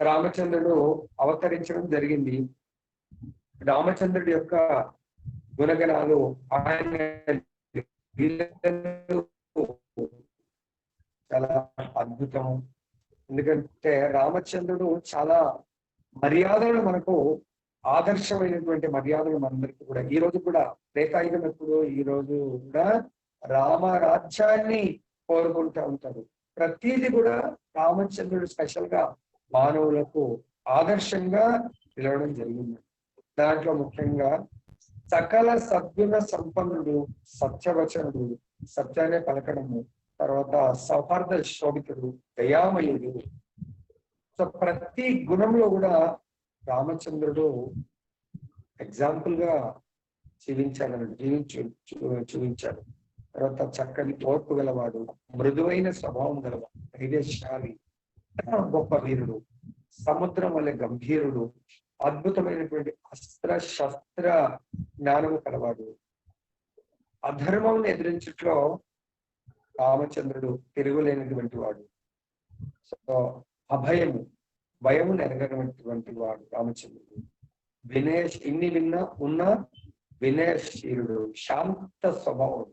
రామచంద్రుడు అవతరించడం జరిగింది. రామచంద్రుడి యొక్క గుణగణాలు ఆయన చాలా అద్భుతం. ఎందుకంటే రామచంద్రుడు చాలా మర్యాదలు మనకు ఆదర్శమైనటువంటి మర్యాదలు మనందరికీ కూడా ఈ రోజు కూడా త్రేతాయుగం ఎప్పుడు ఈ రోజు కూడా రామరాజ్యాన్ని కోరుకుంటూ ఉంటారు. ప్రతిదీ కూడా రామచంద్రుడు స్పెషల్ గా మానవులకు ఆదర్శంగా పిలవడం జరిగింది. దాంట్లో ముఖ్యంగా సకల సద్గుణ సంపన్నుడు, సత్యవచనుడు, సత్యాన్ని పలకడము, తర్వాత సౌహార్ద శోభితుడు, దయామయుడు. సో ప్రతి గుణంలో కూడా రామచంద్రుడు ఎగ్జాంపుల్ గా చూపించాడు. తర్వాత చక్కని ఓర్పు గలవాడు, మృదువైన స్వభావం గలవాడు, ధైర్యశాలి, గొప్ప వీరుడు, సముద్రం వల్ల గంభీరుడు, అద్భుతమైనటువంటి అస్త్ర శస్త్ర జ్ఞానము కలవాడు. అధర్మం ఎదిరించట్లో రామచంద్రుడు తిరుగులేనటువంటి వాడు. సో అభయము, భయము ఎరగనటువంటి వాడు రామచంద్రుడు. ఇన్ని ఉన్న వినయశీలుడు, శాంత స్వభావుడు.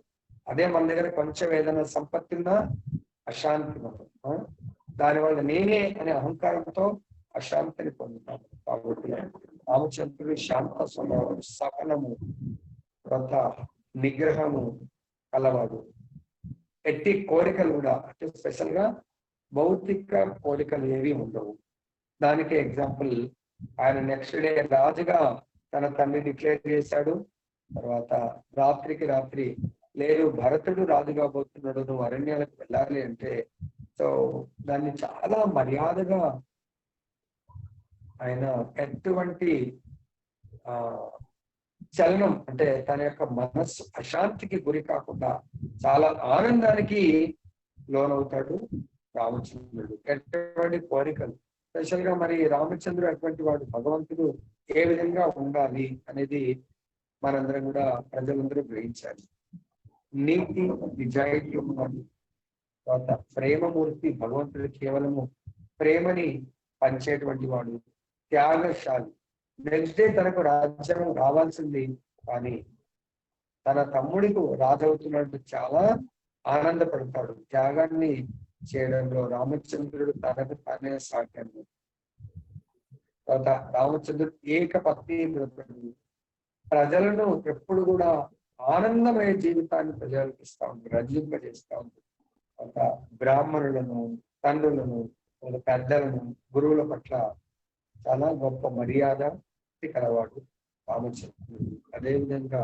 అదే మన దగ్గర కొంచెం ఏదైనా సంపత్తి ఉన్నా అశాంతి మతం, దానివల్ల నేనే అనే అహంకారంతో అశాంతిని పొందుతాము. కాబట్టి రామచంద్రుడు శాంత స్వభావుడు, సకలము, తర్వాత నిగ్రహము కలవాడు. ఎట్టి కోరికలు కూడా అంటే స్పెషల్ గా భౌతిక కోరికలు ఏవి ఉండవు. దానికి ఎగ్జాంపుల్ ఆయన నెక్స్ట్ డే రాజుగా తన తండ్రి డిక్లేర్ చేశాడు. తర్వాత రాత్రికి రాత్రి లేదు భరతుడు రాజు కాబోతున్నాడు, నువ్వు అరణ్యాలకు వెళ్ళాలి అంటే సో దాన్ని చాలా మర్యాదగా ఆయన ఎటువంటి చలనం అంటే తన యొక్క మనస్సు అశాంతికి గురి కాకుండా చాలా ఆనందానికి లోనవుతాడు రామచంద్రుడు. ఎటువంటి కోరికలు స్పెషల్ గా మరి రామచంద్రుడు అటువంటి వాడు, భగవంతుడు ఏ విధంగా ఉండాలి అనేది మనందరం కూడా ప్రజలందరూ గ్రహించాలి. నీతి నిజాయితీ ఉన్నాడు. తర్వాత ప్రేమమూర్తి, భగవంతుడు కేవలము ప్రేమని పంచేటువంటి వాడు, త్యాగశాలి. నెక్స్ట్ డే తనకు రాజ్యం రావాల్సింది కానీ తన తమ్ముడికి రాజవుతున్నట్టు చాలా ఆనందపడతాడు. త్యాగాన్ని చేయడంలో రామచంద్రుడు తనకు తానే సాగాడు. తర్వాత రామచంద్రుడు ఏకపత్ని వ్రతుడు. ప్రజలను ఎప్పుడు కూడా ఆనందమయ జీవితాన్ని ప్రజలకు ఇస్తా ఉంటాడు, రజింపజేస్తా ఉంటాడు. తర్వాత బ్రాహ్మణులను, తండ్రులను, పెద్దలను, గురువుల పట్ల చాలా గొప్ప మర్యాద కలవాడు రామచంద్రుడు. అదేవిధంగా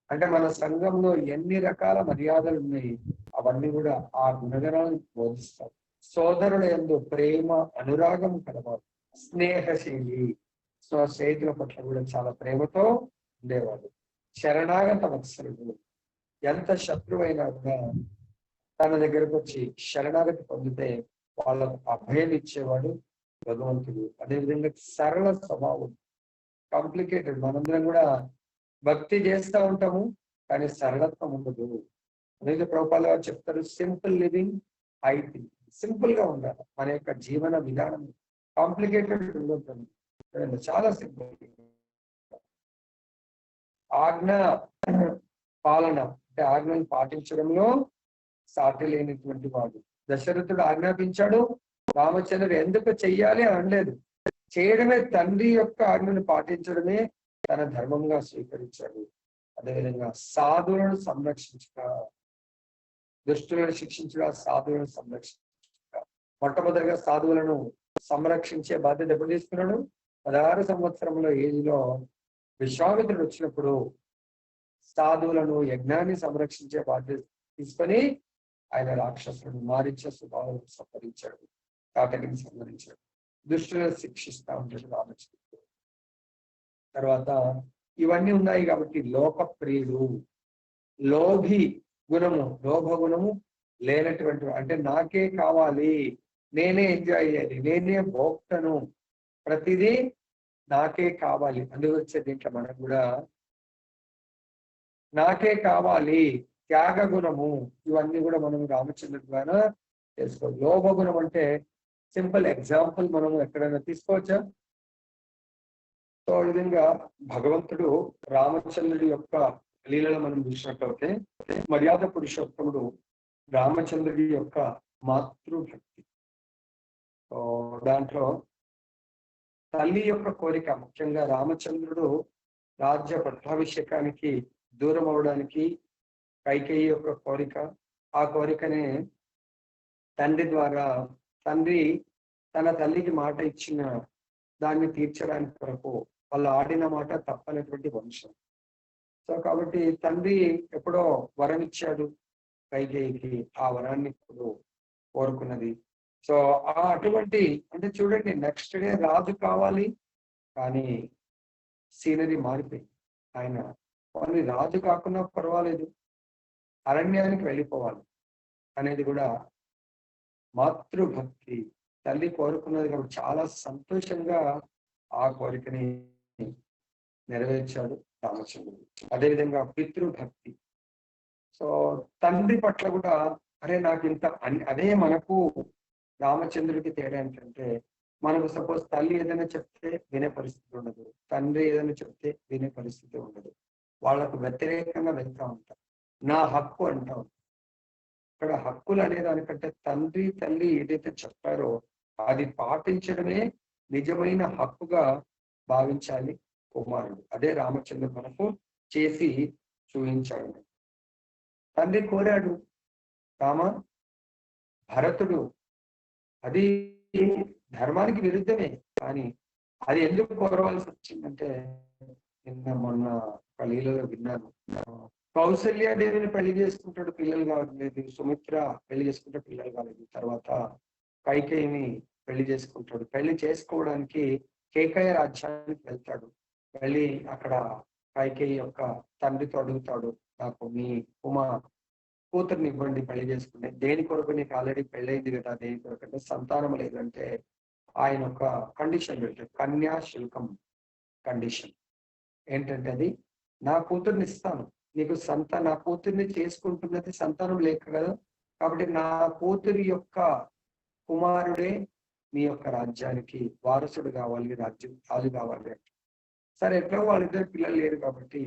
అంటే మన సంఘంలో ఎన్ని రకాల మర్యాదలు ఉన్నాయి అవన్నీ కూడా ఆ గుణగణాలను బోధిస్తాం. సోదరుల యందు ప్రేమ అనురాగం కలవాడు, స్నేహశీలి, స్నేహితుల పట్ల కూడా చాలా ప్రేమతో ఉండేవాడు. శరణాగత వత్సలుడు, ఎంత శత్రువైనా కూడా తన దగ్గరకు వచ్చి శరణాగతి పొందితే వాళ్ళకు అభయం ఇచ్చేవాడు భగవంతుడు. అదేవిధంగా సరళ స్వభావం, కాంప్లికేటెడ్, మనందరం కూడా భక్తి చేస్తూ ఉంటాము కానీ సరళత్వం ఉండదు. అనేది ప్రభుపాద గారు చెప్తారు, simple living high thing. Simple గా ఉండాలి మన యొక్క జీవన విధానం, కాంప్లికేటెడ్ ఉండదు, చాలా సింపుల్. ఆజ్ఞ పాలన అంటే ఆజ్ఞను పాటించడంలో సాటి లేనిటువంటి వాడు. దశరథుడు ఆజ్ఞాపించాడు, రామచంద్రుడు ఎందుకు చెయ్యాలి అని అనలేదు. చేయడమే, తండ్రి యొక్క ఆజ్ఞను పాటించడమే తన ధర్మంగా స్వీకరించాడు. అదేవిధంగా సాధువులను సంరక్షించుట, దుష్టులను శిక్షించుట, సాధువులను సంరక్షించుట. మొట్టమొదటిగా సాధువులను సంరక్షించే బాధ్యత ఎప్పుడు తీసుకున్నాడు? 16 సంవత్సరంలో ఏజ్ లో విశ్వామిత్రుడు వచ్చినప్పుడు సాధువులను యజ్ఞాన్ని సంరక్షించే బాధ్యత తీసుకొని ఆయన రాక్షసులను మారించే స్వభావం సంహరించాడు, కాకటిని సంహరించాడు, దుష్టులను శిక్షిస్తా ఉంటాడు రామచంద్రుడు. తర్వాత ఇవన్నీ ఉన్నాయి కాబట్టి లోకప్రియుడు, లోభి గుణము, లోభ గుణము లేనటువంటి, అంటే నాకే కావాలి, నేనే ఎంజాయ్ చేయాలి, నేనే భోక్తను, ప్రతిదీ నాకే కావాలి. అందువచ్చే దీంట్లో మనం కూడా నాకే కావాలి, త్యాగ గుణము, ఇవన్నీ కూడా మనం రామచంద్రుడి ద్వారా తెలుసుకోవాలి. లోభ గుణం అంటే సింపుల్ ఎగ్జాంపుల్ మనము ఎక్కడైనా తీసుకోవచ్చా? సో ఈ విధంగా భగవంతుడు రామచంద్రుడి యొక్క లీలలో మనం చూసినట్లయితే మర్యాద పురుషోత్తముడు రామచంద్రుడి యొక్క మాతృభక్తి. సో దాంట్లో తల్లి యొక్క కోరిక, ముఖ్యంగా రామచంద్రుడు రాజ్య పట్టాభిషేకానికి దూరం అవడానికి కైకేయి యొక్క కోరిక, ఆ కోరికనే తండ్రి ద్వారా, తండ్రి తన తల్లికి మాట ఇచ్చిన దాన్ని తీర్చడానికి కొరకు వాళ్ళు ఆడిన మాట తప్పనటువంటి వంశం. సో కాబట్టి తండ్రి ఎప్పుడో వరం ఇచ్చాడు కైకేయికి, ఆ వరాన్ని ఇప్పుడు కోరుకున్నది. సో ఆ అటువంటి, అంటే చూడండి, నెక్స్ట్ డే రాజు కావాలి, కానీ సీనరీ మారిపోయింది. ఆయన వాళ్ళు రాజు కాకుండా పర్వాలేదు, అరణ్యానికి వెళ్ళిపోవాలి అనేది కూడా మాతృభక్తి. తల్లి కోరుకున్నది కాబట్టి చాలా సంతోషంగా ఆ కోరికని నెరవేర్చాడు రామచంద్రుడు. అదేవిధంగా పితృభక్తి. సో తండ్రి పట్ల కూడా, అరే నాకు ఇంత, అదే మనకు రామచంద్రుడికి తేడా ఏంటంటే, మనకు సపోజ్ తల్లి ఏదైనా చెప్తే వినే పరిస్థితి ఉండదు, తండ్రి ఏదైనా చెప్తే వినే పరిస్థితి ఉండదు, వాళ్ళకు వ్యతిరేకంగా వెళ్తా ఉంటాం, నా హక్కు అంటాం. ఇక్కడ హక్కులు అనే దానికంటే తండ్రి తల్లి ఏదైతే చెప్పారో అది పాటించడమే నిజమైన హక్కుగా భావించాలి కుమారుడు. అదే రామచంద్రుడు మనకు చేసి చూపించాడు. తండ్రి కోరాడు, రామ, భరతుడు, అది ధర్మానికి విరుద్ధమే, కానీ అది ఎందుకు కోరవలసి వచ్చిందంటే, నిన్న మొన్న లీలలో విన్నాను, కౌసల్యాదేవిని పెళ్లి చేసుకుంటాడు, పిల్లలు కాలేదు, సుమిత్ర పెళ్లి చేసుకుంటే పిల్లలు కాలేదు, తర్వాత కైకేయిని పెళ్లి చేసుకుంటాడు. పెళ్లి చేసుకోవడానికి కేకయ్య రాజ్యానికి వెళ్తాడు. వెళ్ళి అక్కడ కైకేయి యొక్క తండ్రితో అడుగుతాడు, నాకు మీ కూతుర్ని ఇవ్వండి పెళ్లి చేసుకునే. దేని కొరకు? నీకు ఆల్రెడీ పెళ్ళైంది కదా, దేని కొరకు అంటే సంతానం లేదంటే ఆయన ఒక కండిషన్ పెట్టాడు, కన్యాశుల్కం కండిషన్. ఏంటంటే అది, నా కూతుర్ని ఇస్తాను నీకు, నా కూతుర్ని చేసుకుంటున్నది సంతానం లేక కదా, కాబట్టి నా కూతురి యొక్క కుమారుడే మీ యొక్క రాజ్యానికి వారసుడు కావాలి, రాజ్యం రాజు కావాలి అంటే, సరే ఎట్లా వాళ్ళిద్దరు పిల్లలు లేరు కాబట్టి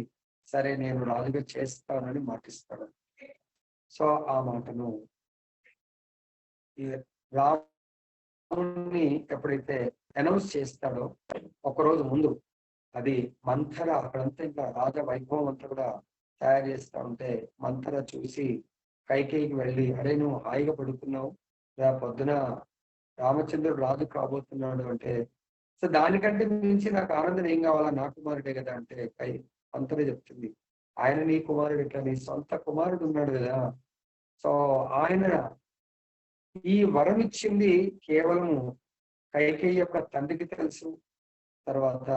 సరే నేను రాజుగా చేస్తానని మాటిస్తాడు. సో ఆ మాటను రాముని ఎప్పుడైతే అనౌన్స్ చేస్తాడో ఒకరోజు ముందు, అది మంథర, అక్కడంతా ఇంకా రాజ వైభవం అంతా కూడా తయారు చేస్తా ఉంటే మంథర చూసి కైకేయికి వెళ్ళి, అరే నువ్వు హాయిగా పడుకున్నావు, పొద్దున రామచంద్రుడు రాజు కాబోతున్నాడు అంటే, సో దానికంటే మించి నాకు ఆనందం ఏం కావాలా, నా కుమారుడే కదా అంటే మంథర చెప్తుంది, ఆయన నీ కుమారుడు ఎట్లా, నీ సొంత కుమారుడు ఉన్నాడు కదా. సో ఆయన ఈ వరం ఇచ్చింది కేవలం కైకేయి యొక్క తండ్రికి తెలుసు, తర్వాత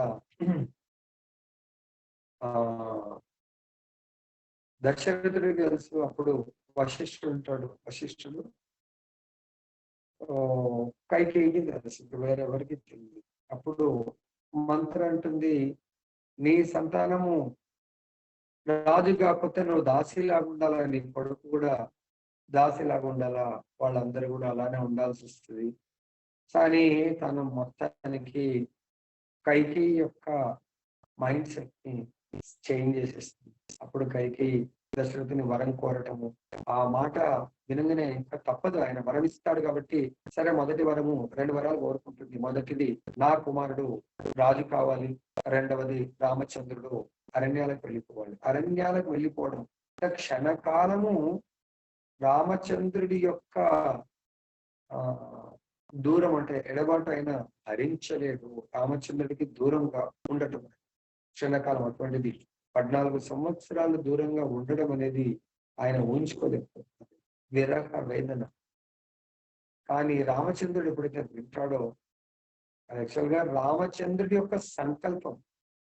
దశరథుడికి తెలుసు. అప్పుడు వశిష్ఠుడు ఉంటాడు, వశిష్ఠుడు కైకేయికి తెలుసు, వేరెవరికి తెలియదు. అప్పుడు మంత్ర అంటుంది, నీ సంతానము రాజు కాకపోతే నువ్వు దాసిలాగా ఉండాలా, నీ కొడుకు కూడా దాసిలాగా ఉండాలా, వాళ్ళందరూ కూడా అలానే ఉండాల్సి వస్తుంది. కానీ తను మొత్తానికి కైకేయి యొక్క మైండ్ సెట్ ని చేంజ్ చేసేస్తుంది. అప్పుడు కైకేయి దశరథుని వరం కోరటము, ఆ మాట వినగానే ఇంకా తప్పదు, ఆయన వరం ఇస్తాడు కాబట్టి సరే మొదటి వరము, 2 వరాలు కోరుకుంటుంది. మొదటిది నా కుమారుడు రాజు కావాలి, రెండవది రామచంద్రుడు అరణ్యాలకు వెళ్ళిపోవాలి. అరణ్యాలకు వెళ్ళిపోవడం క్షణకాలము రామచంద్రుడి యొక్క దూరం, అంటే ఎడబాటు అయినా భరించలేదు, రామచంద్రుడికి దూరంగా ఉండటం క్షణకాలం. అటువంటిది 14 సంవత్సరాలు దూరంగా ఉండడం అనేది ఆయన ఊహించుకోలేకపోతున్నారు. విరహ వేదన. కానీ రామచంద్రుడు ఎప్పుడైతే వింటాడో, యాక్చువల్ గా రామచంద్రుడి యొక్క సంకల్పం.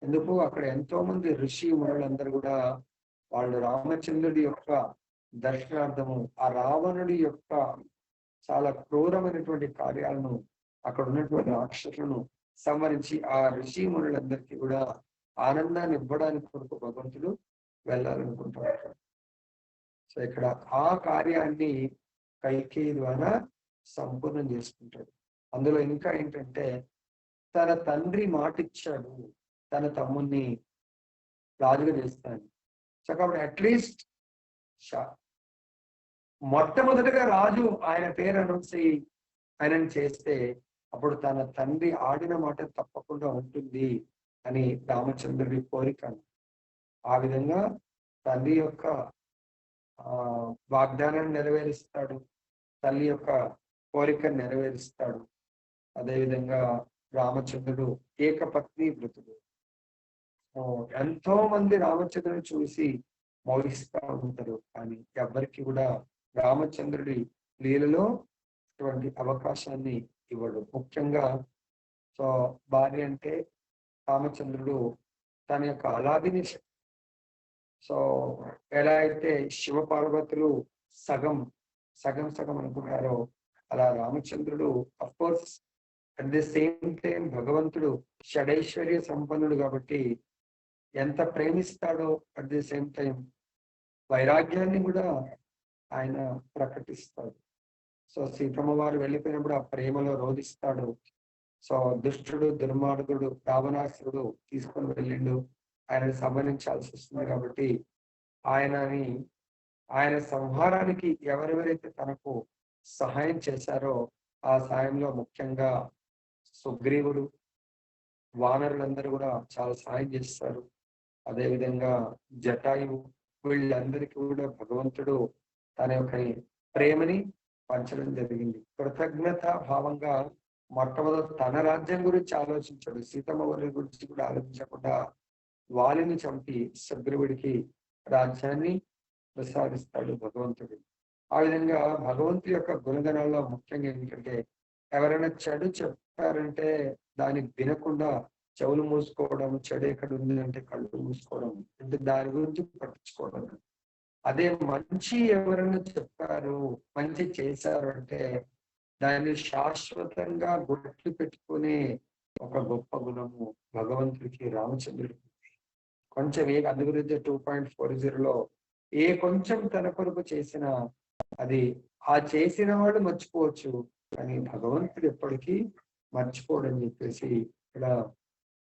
ఎందుకు అక్కడ ఎంతో మంది ఋషి మునులందరూ కూడా వాళ్ళు రామచంద్రుడి యొక్క దర్శనార్థము ఆ రావణుడి యొక్క చాలా క్రూరమైనటువంటి కార్యాలను అక్కడ ఉన్నటువంటి రాక్షసులను సంహరించి ఆ ఋషి మునులందరికీ కూడా ఆనందాన్ని ఇవ్వడానికి కొరకు భగవంతుడు వెళ్ళాలనుకుంటాడు. సో ఇక్కడ ఆ కార్యాన్ని కైకేయి ద్వారా సంపూర్ణం చేసుకుంటాడు. అందులో ఇంకా ఏంటంటే తన తండ్రి మాటిచ్చాడు తన తమ్ముణ్ణి రాజుగా చేస్తాను. సో కాబట్టి అట్లీస్ట్ మొట్టమొదటిగా రాజు ఆయన పేరు అనౌన్స్ అయ్యి ఆయనను చేస్తే అప్పుడు తన తండ్రి ఆడిన మాట తప్పకుండా ఉంటుంది అని రామచంద్రుడి కోరిక. ఆ విధంగా తండ్రి యొక్క వాగ్దానాన్ని నెరవేరుస్తాడు, తల్లి యొక్క కోరికను నెరవేరుస్తాడు. అదేవిధంగా రామచంద్రుడు ఏకపత్ని వృతుడు. ఎంతో మంది రామచంద్రుని చూసి మౌలిస్తూ ఉంటారు, కానీ ఎవరికి కూడా రామచంద్రుడి లీలలో అటువంటి అవకాశాన్ని ఇవ్వడు. ముఖ్యంగా సో భార్య అంటే రామచంద్రుడు తన యొక్క అలాదిని, సో ఎలా అయితే శివ పార్వతులు సగం సగం సగం అనుకుంటారో అలా రామచంద్రుడు of course at the same time భగవంతుడు షడైశ్వర్య సంపన్నుడు కాబట్టి ఎంత ప్రేమిస్తాడో అట్ ది సేమ్ టైం వైరాగ్యాన్ని కూడా ఆయన ప్రకటిస్తాడు. సో సీతమ్మ వారు వెళ్ళిపోయినప్పుడు ఆ ప్రేమలో రోధిస్తాడు. సో దుష్టుడు దుర్మార్గుడు రావణాసురుడు తీసుకొని వెళ్ళిండు, ఆయనని సంహరించాల్సి వస్తుంది కాబట్టి ఆయన సంహారానికి ఎవరెవరైతే తనకు సహాయం చేశారో ఆ సాయంలో ముఖ్యంగా సుగ్రీవుడు, వానరులందరూ కూడా చాలా సహాయం చేస్తారు. అదేవిధంగా జటాయువు, వీళ్ళందరికీ కూడా భగవంతుడు తన యొక్క ప్రేమని పంచడం జరిగింది. కృతజ్ఞత భావంగా మొట్టమొదటి తన రాజ్యం గురించి ఆలోచించాడు, సీతమ్మ వారి గురించి కూడా ఆలోచించకుండా వాలిని చంపి సుగ్రీవుడికి రాజ్యాన్ని ప్రసాదిస్తాడు భగవంతుడు. ఆ విధంగా భగవంతుడి యొక్క గుణగణాల్లో ముఖ్యంగా ఏంటంటే ఎవరైనా చెడు చెప్పారంటే దానికి వినకుండా చెవులు మూసుకోవడం, చెడు ఎక్కడ ఉంది అంటే కళ్ళు మూసుకోవడం, అంటే దాని గురించి పట్టించుకోవడం. అదే మంచి ఎవరైనా చెప్పారు, మంచి చేశారు అంటే దాన్ని శాశ్వతంగా గుర్తు పెట్టుకునే ఒక గొప్ప గుణము భగవంతుడికి రామచంద్రుడికి. కొంచెం అందు గురించి 2.40లో కొంచెం తన కొరకు చేసినా అది ఆ చేసిన వాళ్ళు మర్చిపోవచ్చు, కానీ భగవంతుడు ఎప్పటికీ మర్చిపోడని చెప్పేసి ఇక్కడ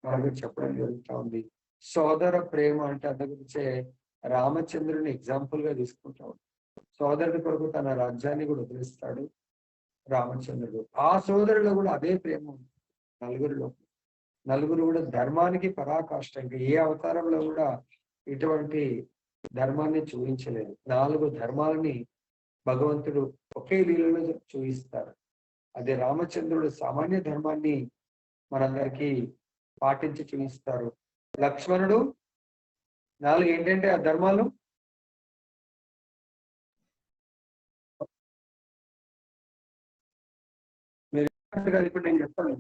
మనకు చెప్పడం జరుగుతూ ఉంది. సోదర ప్రేమ అంటే అందు గురించే రామచంద్రుని ఎగ్జాంపుల్ గా తీసుకుంటాడు. సోదరుడి కొరకు తన రాజ్యాన్ని కూడా వదిలిస్తాడు రామచంద్రుడు. ఆ సోదరులో కూడా అదే ప్రేమ ఉంది నలుగురు కూడా ధర్మానికి పరాకాష్ట. ఇంకా ఏ అవతారంలో కూడా ఇటువంటి ధర్మాన్ని చూపించలేదు. 4 ధర్మాలని భగవంతుడు ఒకే లీలలో చూపిస్తారు. అదే రామచంద్రుడు సామాన్య ధర్మాన్ని మనందరికీ పాటించి చూపిస్తారు. లక్ష్మణుడు 4 ఏంటంటే ఆ ధర్మాలు ఇప్పుడు నేను చెప్తాను.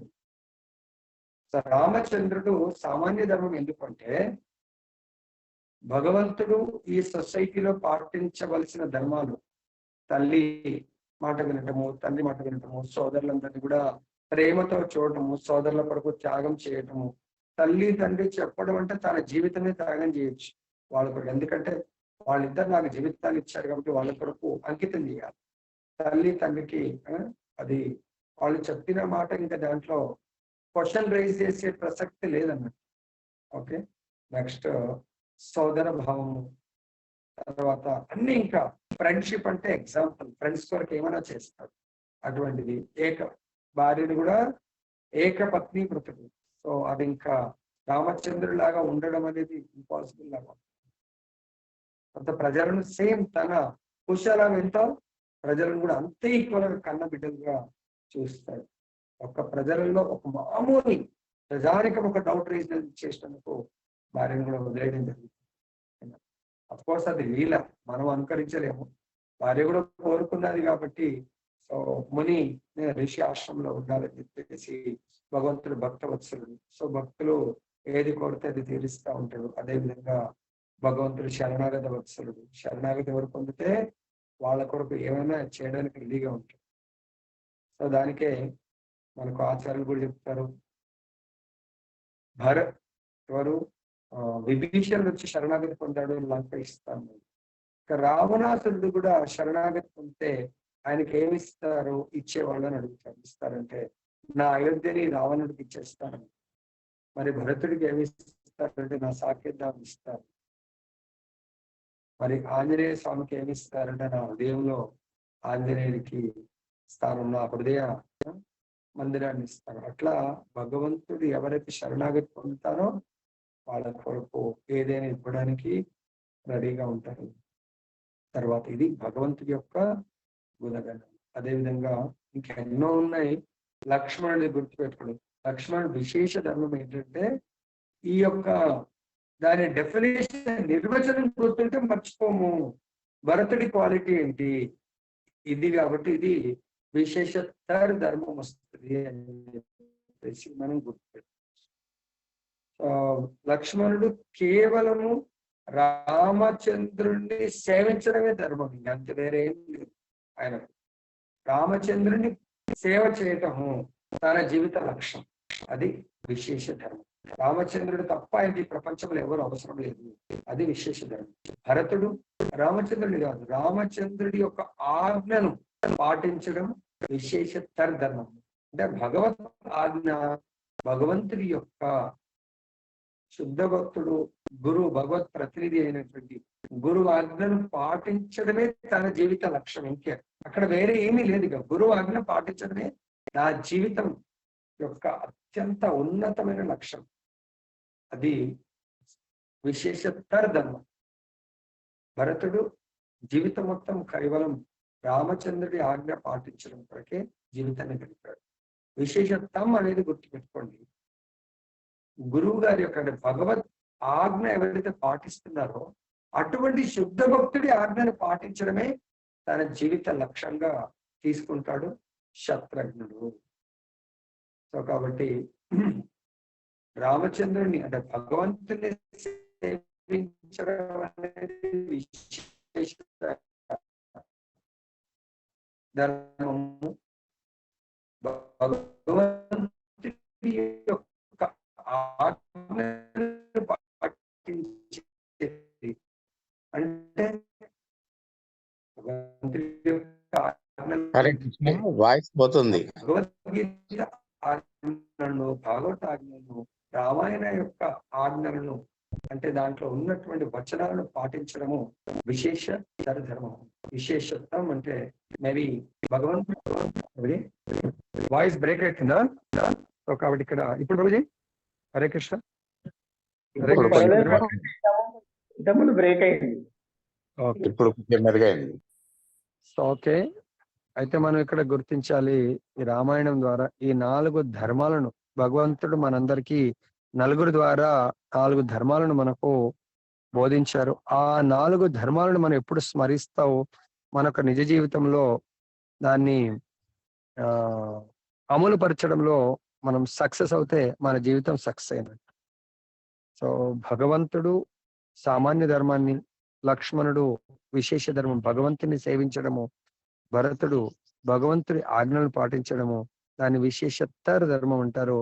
రామచంద్రుడు సామాన్య ధర్మం ఎందుకంటే భగవంతుడు ఈ సొసైటీలో పాటించవలసిన ధర్మాలు, తల్లి మాట వినటము, తండ్రి మాట వినటము, సోదరులందరినీ కూడా ప్రేమతో చూడటము, సోదరుల కొరకు త్యాగం చేయటము. తల్లి తండ్రి చెప్పడం అంటే తన జీవితమే త్యాగం చేయొచ్చు వాళ్ళ కొరకు, ఎందుకంటే వాళ్ళిద్దరు నాకు జీవితాన్ని ఇచ్చారు కాబట్టి వాళ్ళ కొరకు అంకితం చేయాలి. తల్లి తండ్రికి అది వాళ్ళు చెప్పిన మాట ఇంకా దాంట్లో క్వశ్చన్ రైజ్ చేసే ప్రసక్తి లేదన్నట్టు. ఓకే, నెక్స్ట్ సోదర భావము, తర్వాత అన్ని ఇంకా ఫ్రెండ్షిప్ అంటే ఎగ్జాంపుల్, ఫ్రెండ్స్ కొరకు ఏమైనా చేస్తాడు అటువంటిది. భార్యను కూడా ఏకపత్ని వృతుడు. సో అది ఇంకా రామచంద్రులాగా ఉండడం అనేది ఇంపాసిబుల్ లాగా. అంత ప్రజలను సేమ్ తన కుశలం ఎంత ప్రజలను కూడా అంతే ఈక్వల్ గా కన్న బిడ్డలుగా చూస్తాడు. ఒక ప్రజలలో ఒక మామూలు ప్రజానికం ఒక డౌట్ రైజ్ చేసినందుకు భార్యను కూడా వదిలేయడం జరుగుతుంది. కోర్స్ అది లీల, మనం అనుకరించలేము. భార్య కూడా కోరుకున్నది కాబట్టి సో ముని ఋషి ఆశ్రమంలో ఉండాలని చెప్పేసి భగవంతుడు భక్త వత్సలుడు. సో భక్తులు ఏది కోరితే అది తీరుస్తూ ఉంటాడు. అదేవిధంగా భగవంతుడు శరణాగత వత్సలుడు. శరణాగతి ఎవరు పొందితే వాళ్ళ కొరకు ఏమైనా చేయడానికి రెడీగా ఉంటాడు. సో దానికే మనకు ఆచార్యులు కూడా చెప్తారు, భరత్ ఎవరు విభీషణుడు వచ్చి శరణాగతి పొందాడు, లంక ఇస్తాను. ఇక రావణాసురుడు కూడా శరణాగతి పొందితే ఆయనకి ఏమి ఇస్తారు, ఇచ్చేవాళ్ళు అని అడుగుతారు. ఇస్తారంటే నా అయోధ్యని రావణుడికి ఇచ్చేస్తాను. మరి భరతుడికి ఏమి ఇస్తారంటే నా సాకేతాన్ని ఇస్తారు. మరి ఆంజనేయ స్వామికి ఏమి ఇస్తారంటే నా హృదయంలో ఆంజనేయుడికి స్థానం, నా హృదయ మందిరాన్ని ఇస్తాను. అట్లా భగవంతుడు ఎవరైతే శరణాగతి పొందుతారో వాళ్ళ కొరకు ఏదైనా ఇవ్వడానికి రెడీగా ఉంటారు. తర్వాత ఇది భగవంతుడి యొక్క గుణగణం. అదేవిధంగా ఇంకెన్నో ఉన్నాయి. లక్ష్మణుడి గుర్తుపెట్టుకోండి. లక్ష్మణుడు విశేష ధర్మం ఏంటంటే ఈ యొక్క దాని డెఫినేషన్ నిర్వచనం గుర్తుంటే మర్చిపోము. భరతుడి క్వాలిటీ ఏంటి ఇది, కాబట్టి ఇది విశేషతర ధర్మం వస్తుంది అని చెప్పేసి మనం గుర్తుపెట్టాం. లక్ష్మణుడు కేవలము రామచంద్రుణ్ణి సేవించడమే ధర్మం, అంతే వేరే ఏం లేదు. ఆయన రామచంద్రుని సేవ చేయటము తన జీవిత లక్ష్యం, అది విశేష ధర్మం. రామచంద్రుడు తప్ప ఆయనకి ప్రపంచంలో ఎవరు అవసరం లేదు, అది విశేష ధర్మం. భరతుడు రామచంద్రుడి కాదు, రామచంద్రుడి యొక్క ఆజ్ఞను పాటించడం విశేషతర ధర్మం. అంటే భగవత్ ఆజ్ఞ, భగవంతుడి యొక్క శుద్ధ భక్తుడు గురువు భగవత్ ప్రతినిధి అయినటువంటి గురువు ఆజ్ఞను పాటించడమే తన జీవిత లక్ష్యం. ఇంకే అక్కడ వేరే ఏమీ లేదు. ఇక గురువు ఆజ్ఞ పాటించడమే నా జీవితం యొక్క అత్యంత ఉన్నతమైన లక్ష్యం, అది విశేషతర ధర్మం. భరతుడు జీవితం మొత్తం కేవలం రామచంద్రుడి ఆజ్ఞ పాటించడం కొరకే జీవితాన్ని గడిపాడు. విశేషత్వం అనేది గుర్తుపెట్టుకోండి. గురువు గారి యొక్క భగవత్ ఆజ్ఞ ఎవరైతే పాటిస్తున్నారో అటువంటి శుద్ధ భక్తుడి ఆజ్ఞను పాటించడమే తన జీవిత లక్ష్యంగా తీసుకుంటాడు శత్రుఘ్నుడు. సో కాబట్టి రామచంద్రుని అంటే భగవంతుని సేవించడం అనేది విశేష ధర్మము. భగవంతుడి యొక్క ఆజ్ఞను పాటించేది అంటే వాయిస్ పోతుంది. భగవద్గీత ఆజ్ఞలను, భాగవత ఆజ్ఞలను, రామాయణ యొక్క ఆజ్ఞలను అంటే దాంట్లో ఉన్నటువంటి వచనాలను పాటించడము విశేష ధర్మం. విశేషత్వం అంటే మేబీ భగవంతుడి వాయిస్ బ్రేక్ అవుతుందా? సో కాబట్టి ఇక్కడ ఇప్పుడు ప్రభుజీ హరే కృష్ణ. ఇంతకుముందు బ్రేక్ అయింది, ఇప్పుడు మెరుగైంది. ఓకే, అయితే మనం ఇక్కడ గుర్తించాలి, ఈ రామాయణం ద్వారా ఈ 4 ధర్మాలను భగవంతుడు మనందరికీ నలుగురు ద్వారా 4 ధర్మాలను మనకు బోధించారు. ఆ 4 ధర్మాలను మనం ఎప్పుడు స్మరిస్తావు మనకు నిజ జీవితంలో దాన్ని అమలు పరచడంలో మనం సక్సెస్ అవుతే మన జీవితం సక్సెస్ అయినట్టు. సో భగవంతుడు సామాన్య ధర్మాన్ని, లక్ష్మణుడు విశేష ధర్మం భగవంతుని సేవించడము, భరతుడు భగవంతుడి ఆజ్ఞలను పాటించడము, దాన్ని విశేషతర ధర్మం అంటారు.